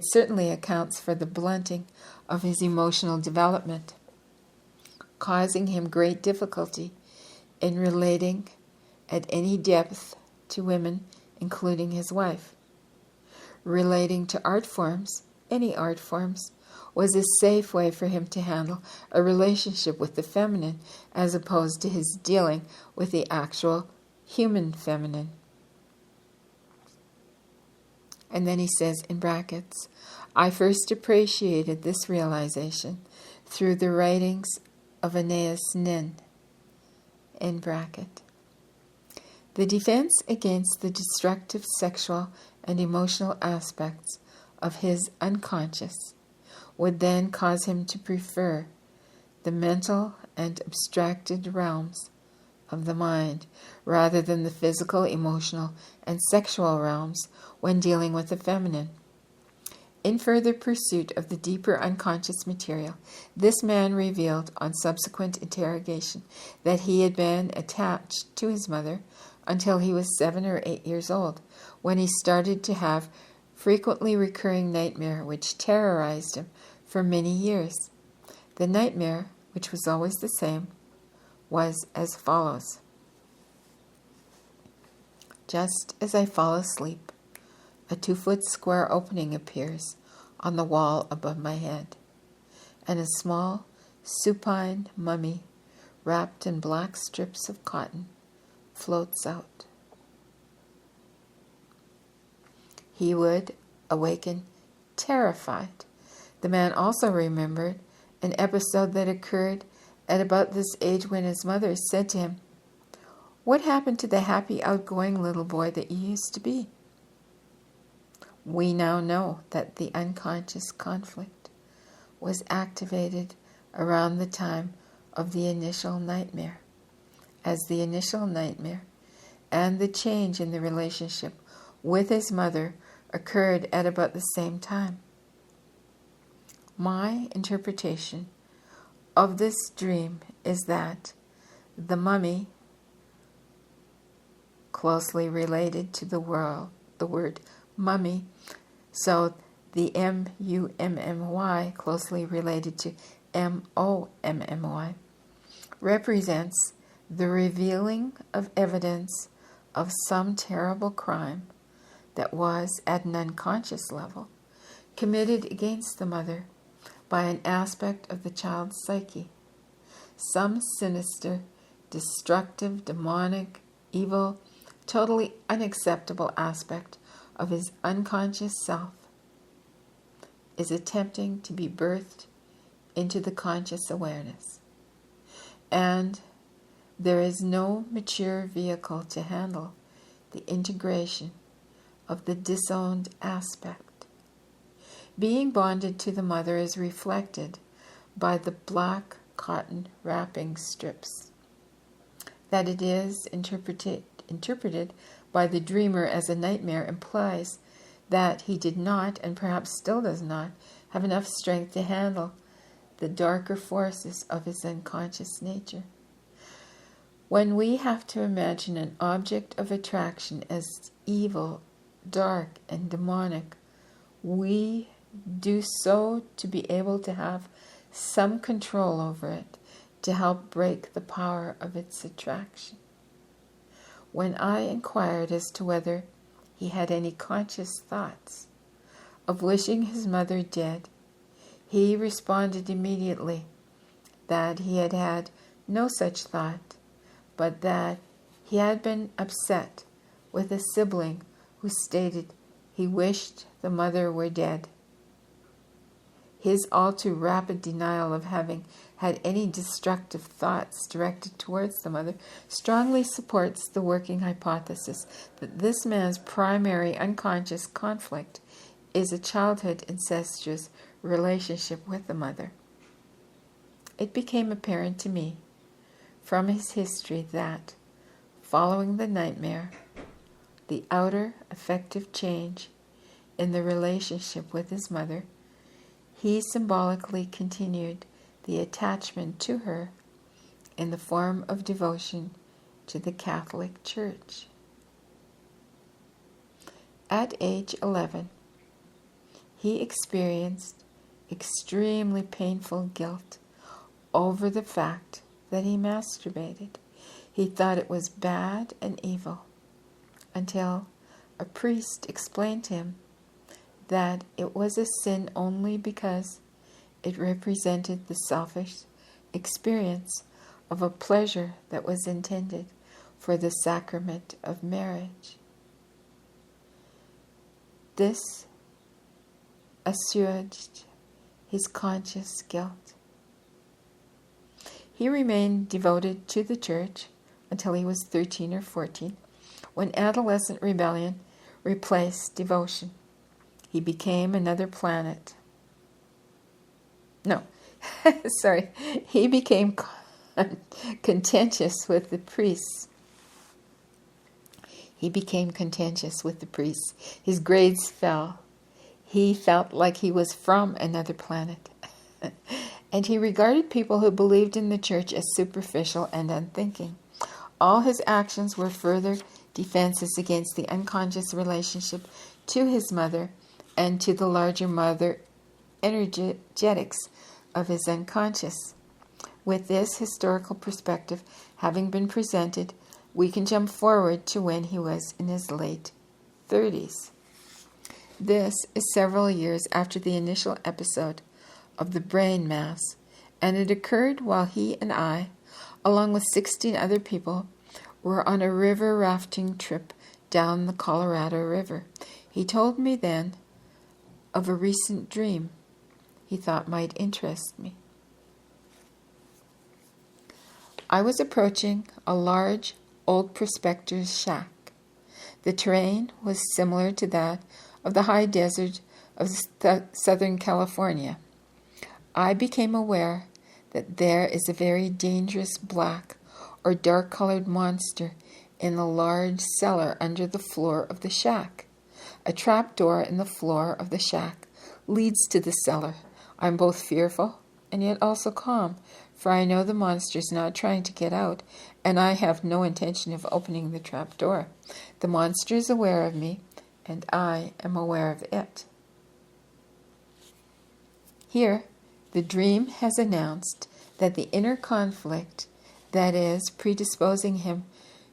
certainly accounts for the blunting of his emotional development, causing him great difficulty in relating at any depth to women, including his wife. Relating to art forms, any art forms, was a safe way for him to handle a relationship with the feminine as opposed to his dealing with the actual human feminine. And then he says in brackets, I first appreciated this realization through the writings of Aeneas Nin, in bracket. The defense against the destructive sexual and emotional aspects of his unconscious would then cause him to prefer the mental and abstracted realms of the mind rather than the physical, emotional, and sexual realms when dealing with the feminine. In further pursuit of the deeper unconscious material, this man revealed on subsequent interrogation that he had been attached to his mother until he was 7 or 8 years old, when he started to have frequently recurring nightmare which terrorized him for many years. The nightmare, which was always the same, was as follows. Just as I fall asleep, a 2-foot square opening appears on the wall above my head, and a small, supine mummy wrapped in black strips of cotton floats out. He would awaken terrified. The man also remembered an episode that occurred at about this age when his mother said to him, What happened to the happy, outgoing little boy that you used to be? We now know that the unconscious conflict was activated around the time of the initial nightmare, as the initial nightmare and the change in the relationship with his mother occurred at about the same time. My interpretation of this dream is that the mummy, closely related to the word mummy, so the M-U-M-M-Y, closely related to M-O-M-M-Y, represents the revealing of evidence of some terrible crime that was, at an unconscious level, committed against the mother by an aspect of the child's psyche, some sinister, destructive, demonic, evil, totally unacceptable aspect of his unconscious self is attempting to be birthed into the conscious awareness. And there is no mature vehicle to handle the integration of the disowned aspect. Being bonded to the mother is reflected by the black cotton wrapping strips. That it is interpreted by the dreamer as a nightmare implies that he did not, and perhaps still does not, have enough strength to handle the darker forces of his unconscious nature. When we have to imagine an object of attraction as evil, dark, and demonic, we do so to be able to have some control over it, to help break the power of its attraction. When I inquired as to whether he had any conscious thoughts of wishing his mother dead, he responded immediately that he had had no such thought, but that he had been upset with a sibling who stated he wished the mother were dead. His all too rapid denial of having had any destructive thoughts directed towards the mother strongly supports the working hypothesis that this man's primary unconscious conflict is a childhood incestuous relationship with the mother. It became apparent to me from his history that, following the nightmare, the outer affective change in the relationship with his mother, he symbolically continued the attachment to her in the form of devotion to the Catholic Church. At age 11, he experienced extremely painful guilt over the fact that he masturbated. He thought it was bad and evil until a priest explained to him that it was a sin only because it represented the selfish experience of a pleasure that was intended for the sacrament of marriage. This assuaged his conscious guilt. He remained devoted to the church until he was 13 or 14, when adolescent rebellion replaced devotion. He became another planet. No, sorry. He became contentious with the priests. His grades fell. He felt like he was from another planet. And he regarded people who believed in the church as superficial and unthinking. All his actions were further defenses against the unconscious relationship to his mother and to the larger mother energetics of his unconscious. With this historical perspective having been presented, we can jump forward to when he was in his late 30s. This is several years after the initial episode of the brain mass, and it occurred while he and I, along with 16 other people, were on a river rafting trip down the Colorado River. He told me then of a recent dream he thought might interest me. I was approaching a large old prospector's shack. The terrain was similar to that of the high desert of Southern California. I became aware that there is a very dangerous black or dark-colored monster in the large cellar under the floor of the shack. A trapdoor in the floor of the shack leads to the cellar. I'm both fearful and yet also calm, for I know the monster is not trying to get out, and I have no intention of opening the trapdoor. The monster is aware of me, and I am aware of it. Here, the dream has announced that the inner conflict that is predisposing him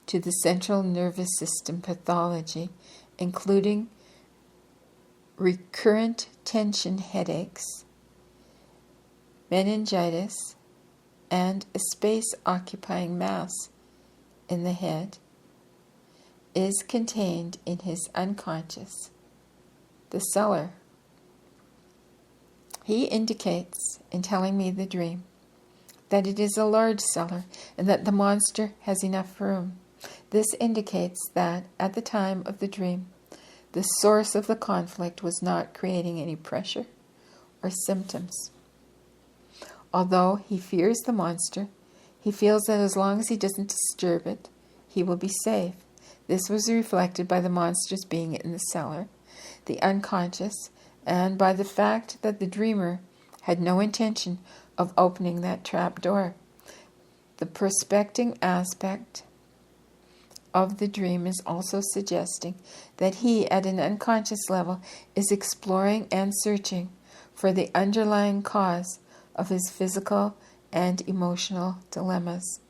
to the central nervous system pathology, including recurrent tension headaches, meningitis, and a space-occupying mass in the head, is contained in his unconscious, the cellar. He indicates, in telling me the dream, that it is a large cellar and that the monster has enough room. This indicates that, at the time of the dream, the source of the conflict was not creating any pressure or symptoms. Although he fears the monster, he feels that as long as he doesn't disturb it, he will be safe. This was reflected by the monsters being in the cellar, the unconscious, and by the fact that the dreamer had no intention of opening that trap door. The prospecting aspect of the dream is also suggesting that he, at an unconscious level, is exploring and searching for the underlying cause of his physical and emotional dilemmas,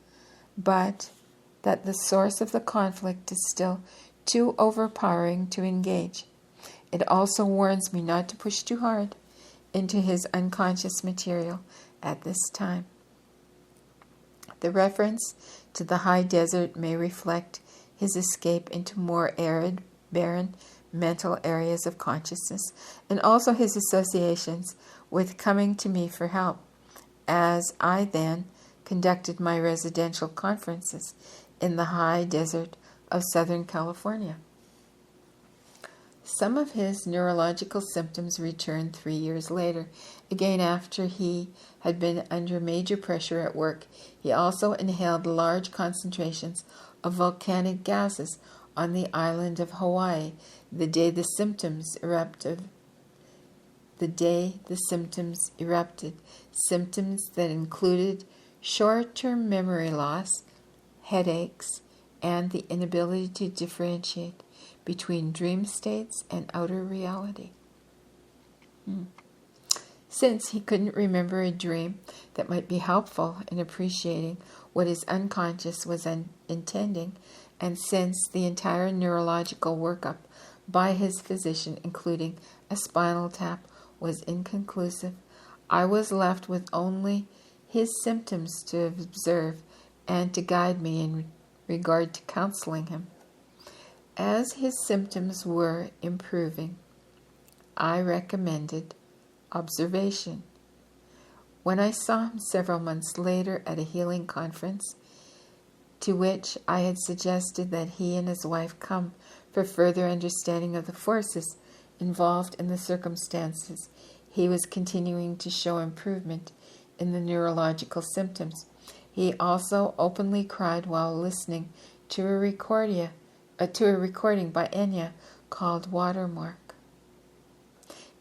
but that the source of the conflict is still too overpowering to engage. It also warns me not to push too hard into his unconscious material at this time. The reference to the high desert may reflect his escape into more arid, barren mental areas of consciousness, and also his associations with coming to me for help, as I then conducted my residential conferences in the high desert of Southern California. Some of his neurological symptoms returned 3 years later, again after he had been under major pressure at work. He also inhaled large concentrations of volcanic gases on the island of Hawaii the day the symptoms erupted. Symptoms that included short-term memory loss, headaches, and the inability to differentiate between dream states and outer reality. Since he couldn't remember a dream that might be helpful in appreciating what his unconscious was intending, and since the entire neurological workup by his physician, including a spinal tap, was inconclusive, I was left with only his symptoms to observe and to guide me in regard to counseling him. As his symptoms were improving, I recommended observation. When I saw him several months later at a healing conference, to which I had suggested that he and his wife come for further understanding of the forces involved in the circumstances, he was continuing to show improvement in the neurological symptoms. He also openly cried while listening to a recording by Enya called Watermark.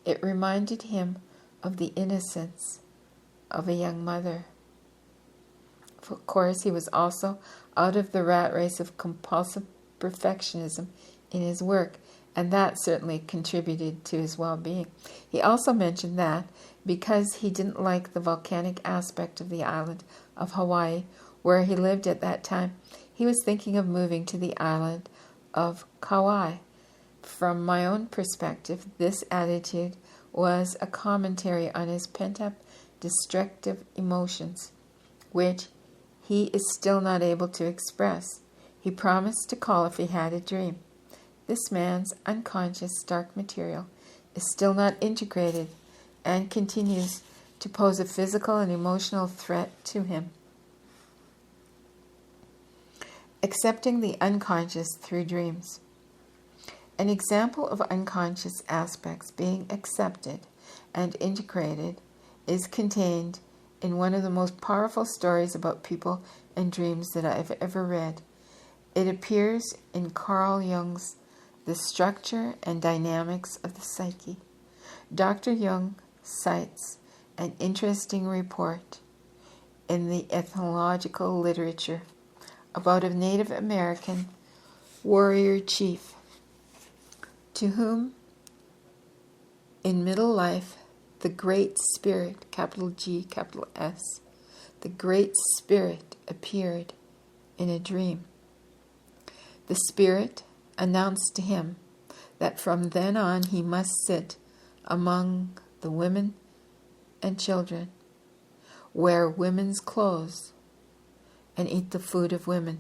It reminded him of the innocence of a young mother. Of course, he was also out of the rat race of compulsive perfectionism in his work, and that certainly contributed to his well-being. He also mentioned that because he didn't like the volcanic aspect of the island of Hawaii, where he lived at that time, he was thinking of moving to the island of Kauai. From my own perspective, this attitude was a commentary on his pent-up destructive emotions, which he is still not able to express. He promised to call if he had a dream. This man's unconscious dark material is still not integrated and continues to pose a physical and emotional threat to him. Accepting the unconscious through dreams. An example of unconscious aspects being accepted and integrated is contained in one of the most powerful stories about people and dreams that I've ever read. It appears in Carl Jung's The Structure and Dynamics of the Psyche. Dr. Jung cites an interesting report in the ethnological literature about a Native American warrior chief to whom, in middle life, the Great Spirit, capital G, capital S, the Great Spirit appeared in a dream. The Spirit announced to him that from then on he must sit among the women and children, wear women's clothes, and eat the food of women.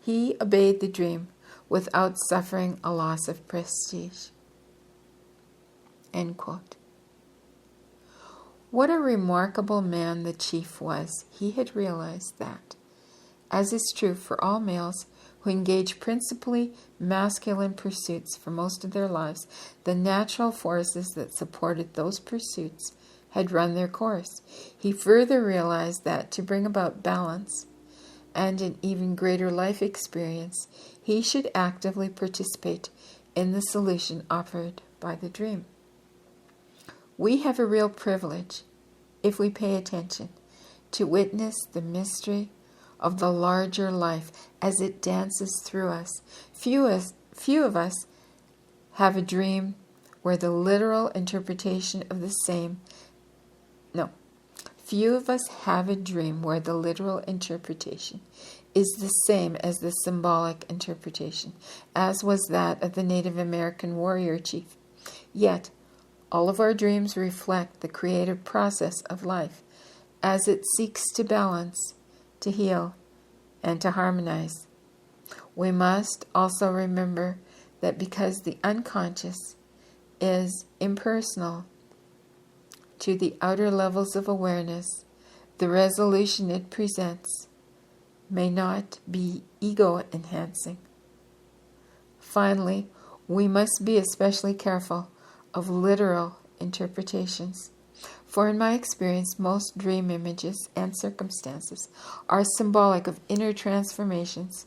He obeyed the dream without suffering a loss of prestige. End quote. What a remarkable man the chief was. He had realized that, as is true for all males who engage principally masculine pursuits for most of their lives, the natural forces that supported those pursuits had run their course. He further realized that to bring about balance and an even greater life experience, he should actively participate in the solution offered by the dream. We have a real privilege, if we pay attention, to witness the mystery of the larger life as it dances through us. Few of us have a dream where the literal interpretation of the same. Few of us have a dream where the literal interpretation is the same as the symbolic interpretation, as was that of the Native American warrior chief. Yet, all of our dreams reflect the creative process of life as it seeks to balance, to heal, and to harmonize. We must also remember that because the unconscious is impersonal to the outer levels of awareness, the resolution it presents may not be ego-enhancing. Finally, we must be especially careful of literal interpretations. For in my experience, most dream images and circumstances are symbolic of inner transformations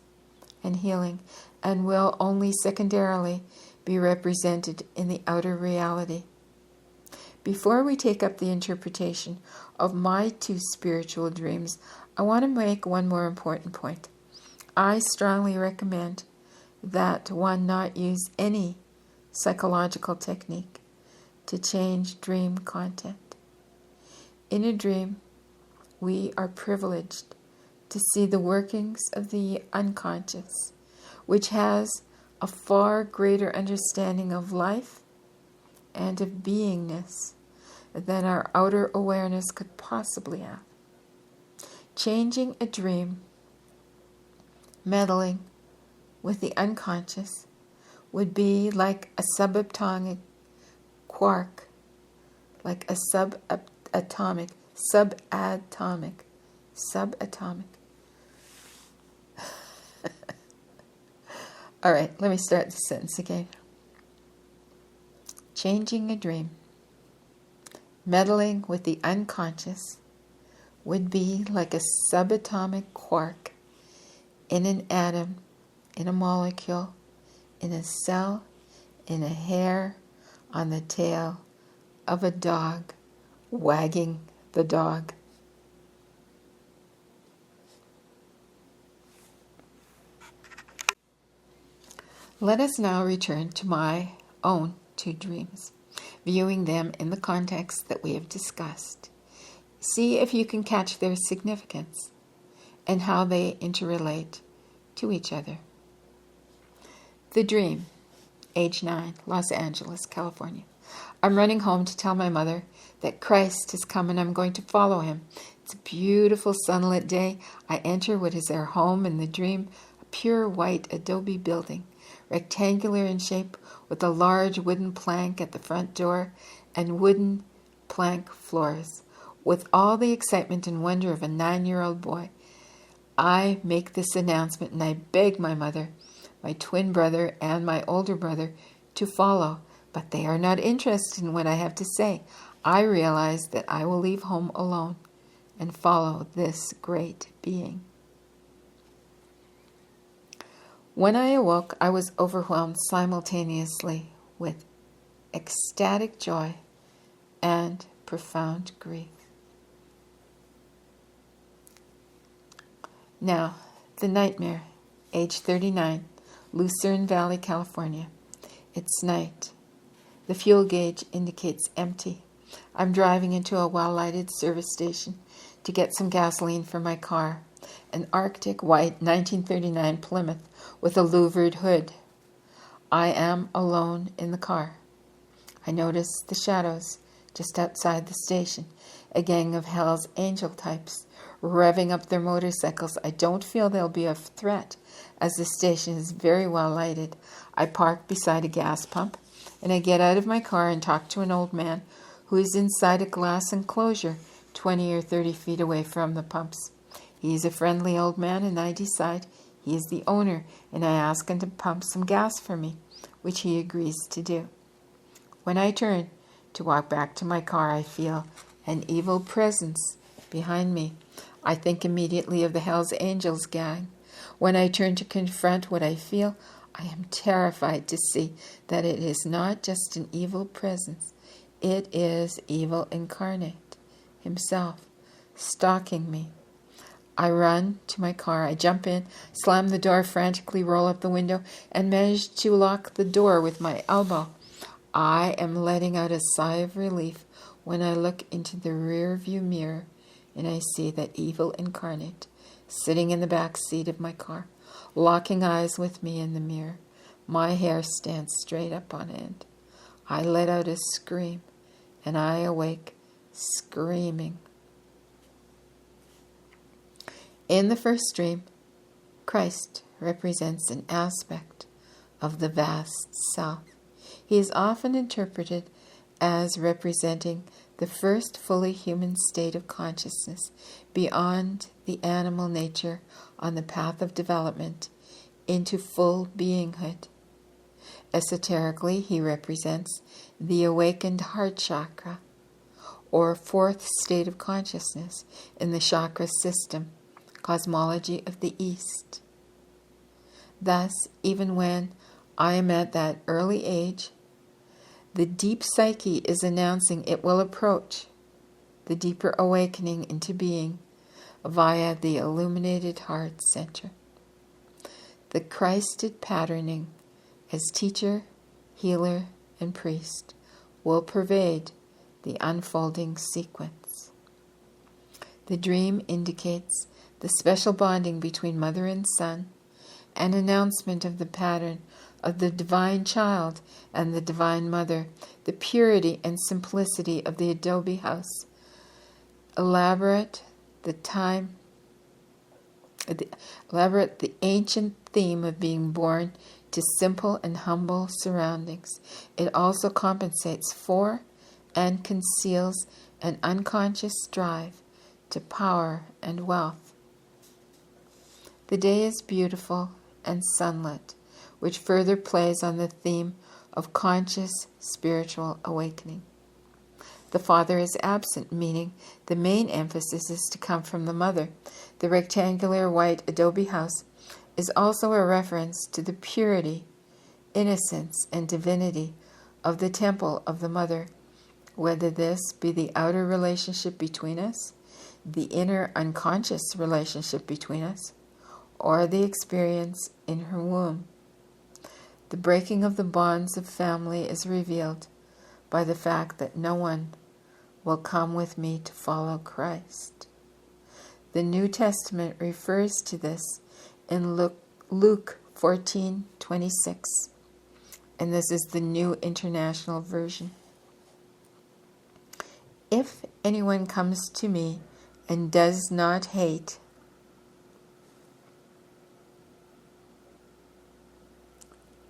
and healing, and will only secondarily be represented in the outer reality. Before we take up the interpretation of my two spiritual dreams, I want to make one more important point. I strongly recommend that one not use any psychological technique to change dream content. In a dream, we are privileged to see the workings of the unconscious, which has a far greater understanding of life and of beingness than our outer awareness could possibly have. Changing a dream, meddling with the unconscious, would be like a subatomic quark, like a subatomic. All right, let me start the sentence again. Changing a dream, meddling with the unconscious, would be like a subatomic quark in an atom, in a molecule, in a cell, in a hair on the tail of a dog wagging the dog. Let us now return to my own two dreams, viewing them in the context that we have discussed. See if you can catch their significance and how they interrelate to each other. The dream, age 9, Los Angeles, California. I'm running home to tell my mother that Christ has come and I'm going to follow him. It's a beautiful sunlit day. I enter what is our home in the dream, a pure white adobe building, rectangular in shape, with a large wooden plank at the front door and wooden plank floors. With all the excitement and wonder of a 9-year-old boy, I make this announcement and I beg my mother, my twin brother, and my older brother to follow, but they are not interested in what I have to say. I realize that I will leave home alone and follow this great being. When I awoke, I was overwhelmed simultaneously with ecstatic joy and profound grief. Now, the nightmare, age 39, Lucerne Valley, California. It's night. The fuel gauge indicates empty. I'm driving into a well-lighted service station to get some gasoline for my car, an Arctic white 1939 Plymouth with a louvered hood. I am alone in the car. I notice the shadows just outside the station, a gang of Hell's Angel types, revving up their motorcycles. I don't feel they'll be a threat, as the station is very well lighted. I park beside a gas pump, and I get out of my car and talk to an old man who is inside a glass enclosure 20 or 30 feet away from the pumps. He is a friendly old man, and I decide he is the owner, and I ask him to pump some gas for me, which he agrees to do. When I turn to walk back to my car, I feel an evil presence behind me. I think immediately of the Hells Angels gang. When I turn to confront what I feel, I am terrified to see that it is not just an evil presence. It is evil incarnate, himself, stalking me. I run to my car. I jump in, slam the door, frantically roll up the window, and manage to lock the door with my elbow. I am letting out a sigh of relief when I look into the rear view mirror and I see that evil incarnate sitting in the back seat of my car, locking eyes with me in the mirror. My hair stands straight up on end. I let out a scream, and I awake screaming. In the first dream, Christ represents an aspect of the vast self. He is often interpreted as representing the first fully human state of consciousness beyond the animal nature on the path of development into full beinghood. Esoterically, he represents the awakened heart chakra, or fourth state of consciousness in the chakra system, cosmology of the East. Thus, even when I am at that early age, the deep psyche is announcing it will approach the deeper awakening into being via the illuminated heart center. The Christed patterning as teacher, healer, and priest will pervade the unfolding sequence. The dream indicates the special bonding between mother and son, an announcement of the pattern of the divine child and the divine mother, the purity and simplicity of the adobe house, elaborate the ancient theme of being born to simple and humble surroundings. It also compensates for and conceals an unconscious drive to power and wealth. The day is beautiful and sunlit, which further plays on the theme of conscious spiritual awakening. The father is absent, meaning the main emphasis is to come from the mother. The rectangular white adobe house is also a reference to the purity, innocence, and divinity of the temple of the mother, whether this be the outer relationship between us, the inner unconscious relationship between us, or the experience in her womb. The breaking of the bonds of family is revealed by the fact that no one will come with me to follow Christ. The New Testament refers to this in Luke 14:26, and this is the New International Version. If anyone comes to me and does not hate,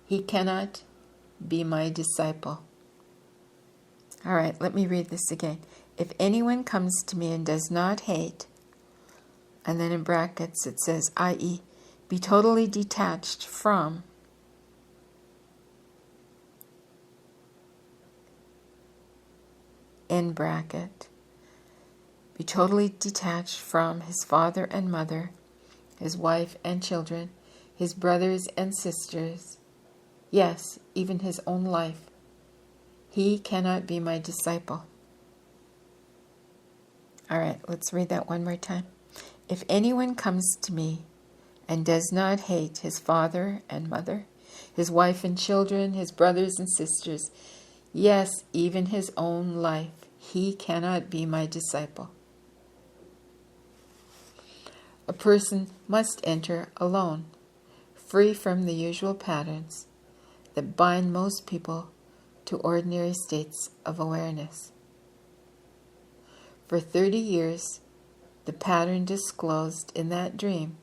he cannot be my disciple. All right, let me read this again. If anyone comes to me and does not hate, and then in brackets it says, i.e., be totally detached from, in bracket, be totally detached from his father and mother, his wife and children, his brothers and sisters, yes, even his own life, he cannot be my disciple. All right, let's read that one more time. If anyone comes to me and does not hate his father and mother, his wife and children, his brothers and sisters, yes, even his own life, he cannot be my disciple. A person must enter alone, free from the usual patterns that bind most people to ordinary states of awareness. For 30 years, the pattern disclosed in that dream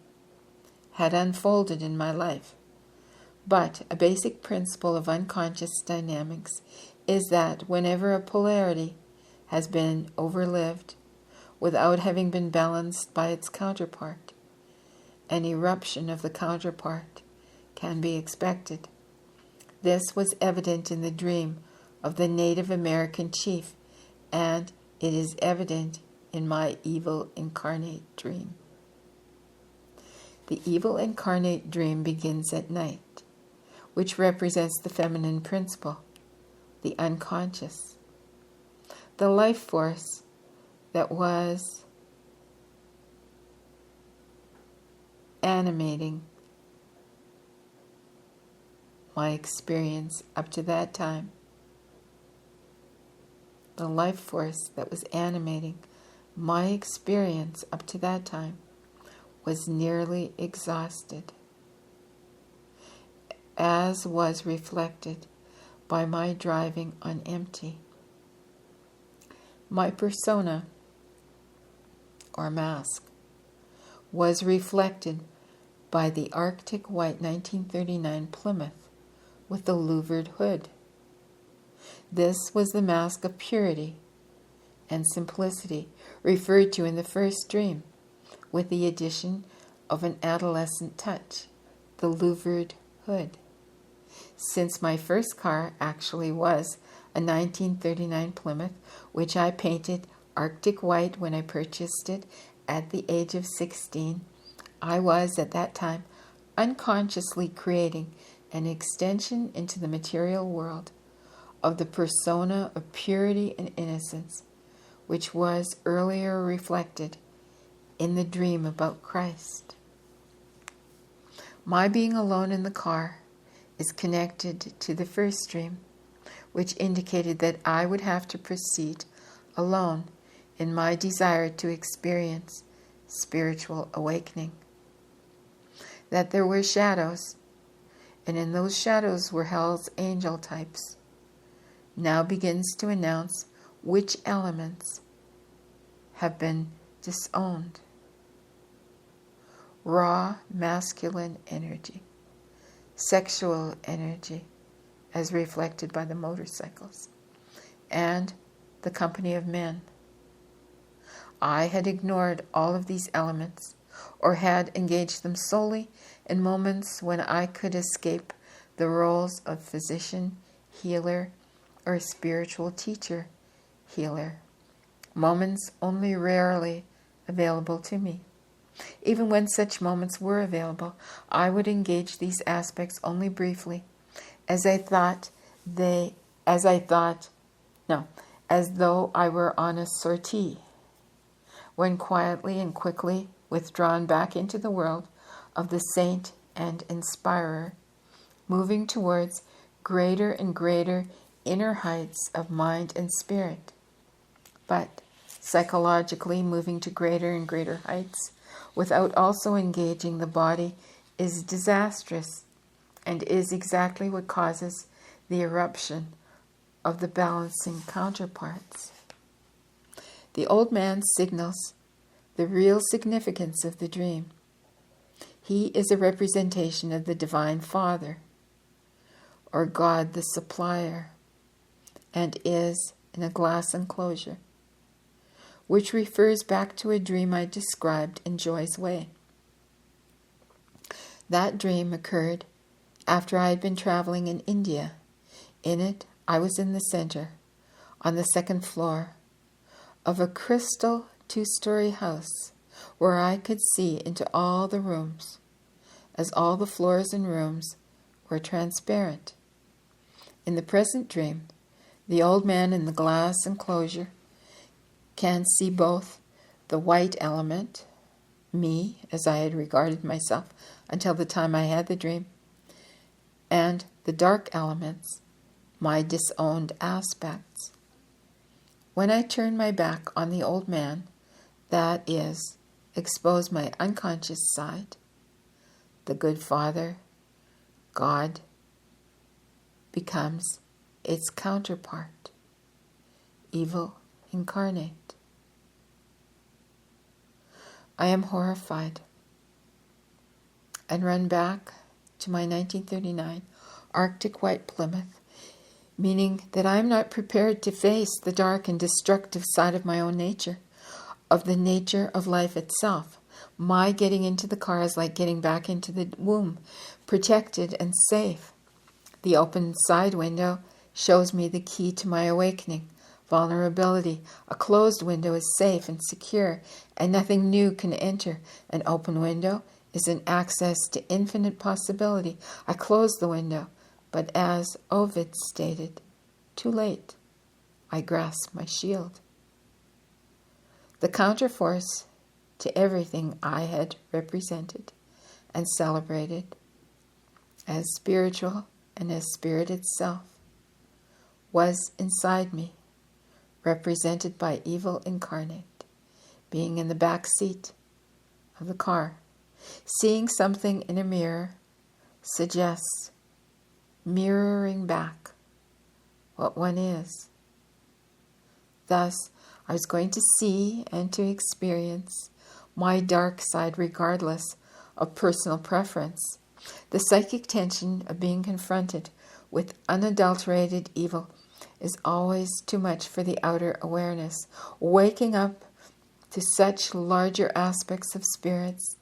had unfolded in my life. But a basic principle of unconscious dynamics is that whenever a polarity has been overlived without having been balanced by its counterpart, an eruption of the counterpart can be expected. This was evident in the dream of the Native American chief, and it is evident in my evil incarnate dream. The evil incarnate dream begins at night, which represents the feminine principle, the unconscious, the life force that was animating my experience up to that time. The life force that was animating my experience up to that time was nearly exhausted, as was reflected by my driving on empty. My persona, or mask, was reflected by the Arctic white 1939 Plymouth with the louvered hood. This was the mask of purity and simplicity referred to in the first dream, with the addition of an adolescent touch, the louvered hood. Since my first car actually was a 1939 Plymouth, which I painted Arctic white when I purchased it at the age of 16, I was at that time unconsciously creating an extension into the material world of the persona of purity and innocence, which was earlier reflected in the dream about Christ. My being alone in the car is connected to the first dream, which indicated that I would have to proceed alone in my desire to experience spiritual awakening. That there were shadows, and in those shadows were hell's angel types, now begins to announce which elements have been disowned. Raw masculine energy, sexual energy, as reflected by the motorcycles, and the company of men. I had ignored all of these elements, or had engaged them solely in moments when I could escape the roles of physician, healer, or spiritual teacher, healer, moments only rarely available to me. Even when such moments were available, I would engage these aspects only briefly, as though I were on a sortie, when quietly and quickly withdrawn back into the world of the saint and inspirer, moving towards greater and greater inner heights of mind and spirit, but psychologically moving to greater and greater heights without also engaging the body is disastrous, and is exactly what causes the eruption of the balancing counterparts. The old man signals the real significance of the dream. He is a representation of the Divine Father, or God the Supplier, and is in a glass enclosure, which refers back to a dream I described in Joy's Way. That dream occurred after I had been traveling in India. In it, I was in the center, on the second floor, of a crystal 2-story house where I could see into all the rooms, as all the floors and rooms were transparent. In the present dream, the old man in the glass enclosure can see both the white element, me, as I had regarded myself until the time I had the dream, and the dark elements, my disowned aspects. When I turn my back on the old man, that is, expose my unconscious side, the good Father, God, becomes its counterpart, evil incarnate. I am horrified and run back to my 1939 Arctic white Plymouth, meaning that I am not prepared to face the dark and destructive side of my own nature, of the nature of life itself. My getting into the car is like getting back into the womb, protected and safe. The open side window shows me the key to my awakening, vulnerability. A closed window is safe and secure, and nothing new can enter. An open window is an access to infinite possibility. I close the window, but as Ovid stated, too late. I grasp my shield. The counterforce to everything I had represented and celebrated as spiritual and as spirit itself was inside me, represented by evil incarnate, being in the back seat of the car. Seeing something in a mirror suggests mirroring back what one is. Thus, I was going to see and to experience my dark side regardless of personal preference. The psychic tension of being confronted with unadulterated evil is always too much for the outer awareness. Waking up to such larger aspects of spirits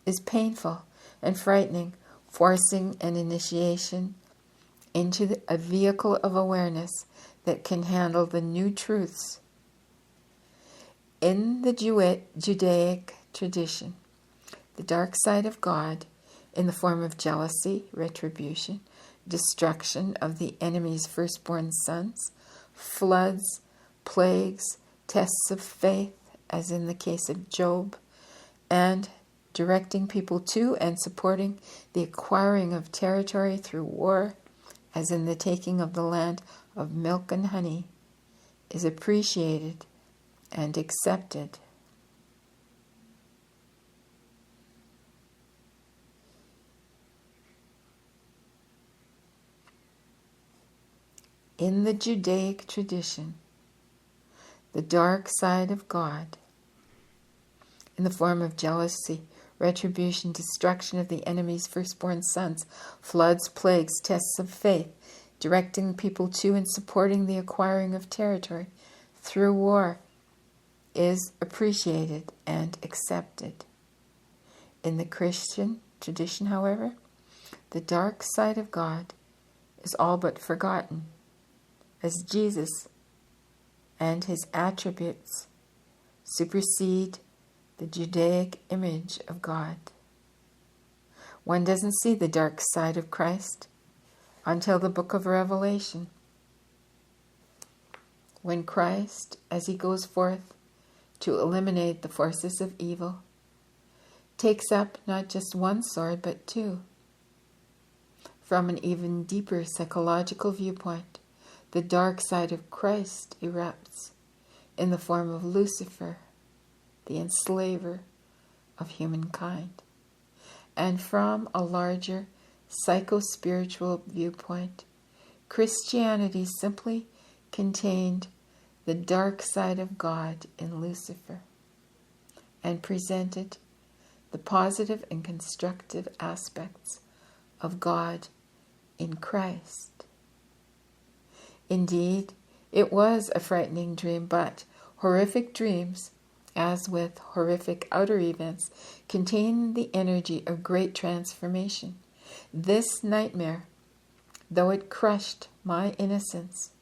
is painful and frightening, forcing an initiation into a vehicle of awareness that can handle the new truths. In the Judaic tradition, the dark side of God, in the form of jealousy, retribution, destruction of the enemy's firstborn sons, floods, plagues, tests of faith, as in the case of Job, and directing people to and supporting the acquiring of territory through war, as in the taking of the land of milk and honey, is appreciated and accepted. In the Judaic tradition, the dark side of God, in the form of jealousy, retribution, destruction of the enemy's firstborn sons, floods, plagues, tests of faith, directing people to and supporting the acquiring of territory through war, is appreciated and accepted. In the Christian tradition, however, the dark side of God is all but forgotten, as Jesus and his attributes supersede the Judaic image of God. One doesn't see the dark side of Christ until the book of Revelation, when Christ, as he goes forth to eliminate the forces of evil, takes up not just one sword but two. From an even deeper psychological viewpoint, the dark side of Christ erupts in the form of Lucifer, the enslaver of humankind. And from a larger psycho-spiritual viewpoint, Christianity simply contained the dark side of God in Lucifer and presented the positive and constructive aspects of God in Christ. Indeed, it was a frightening dream, but horrific dreams, as with horrific outer events, contain the energy of great transformation. This nightmare, though it crushed my innocence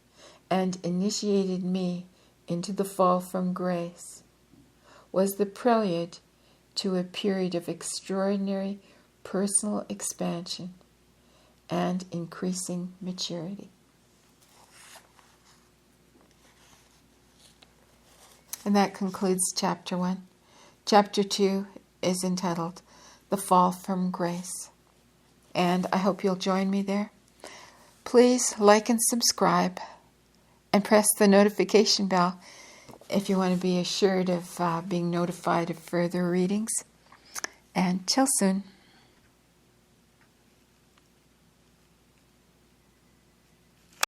and initiated me into the fall from grace, was the prelude to a period of extraordinary personal expansion and increasing maturity. And that concludes Chapter 1. Chapter 2 is entitled The Fall from Grace. And I hope you'll join me there. Please like and subscribe and press the notification bell if you want to be assured of being notified of further readings. And till soon.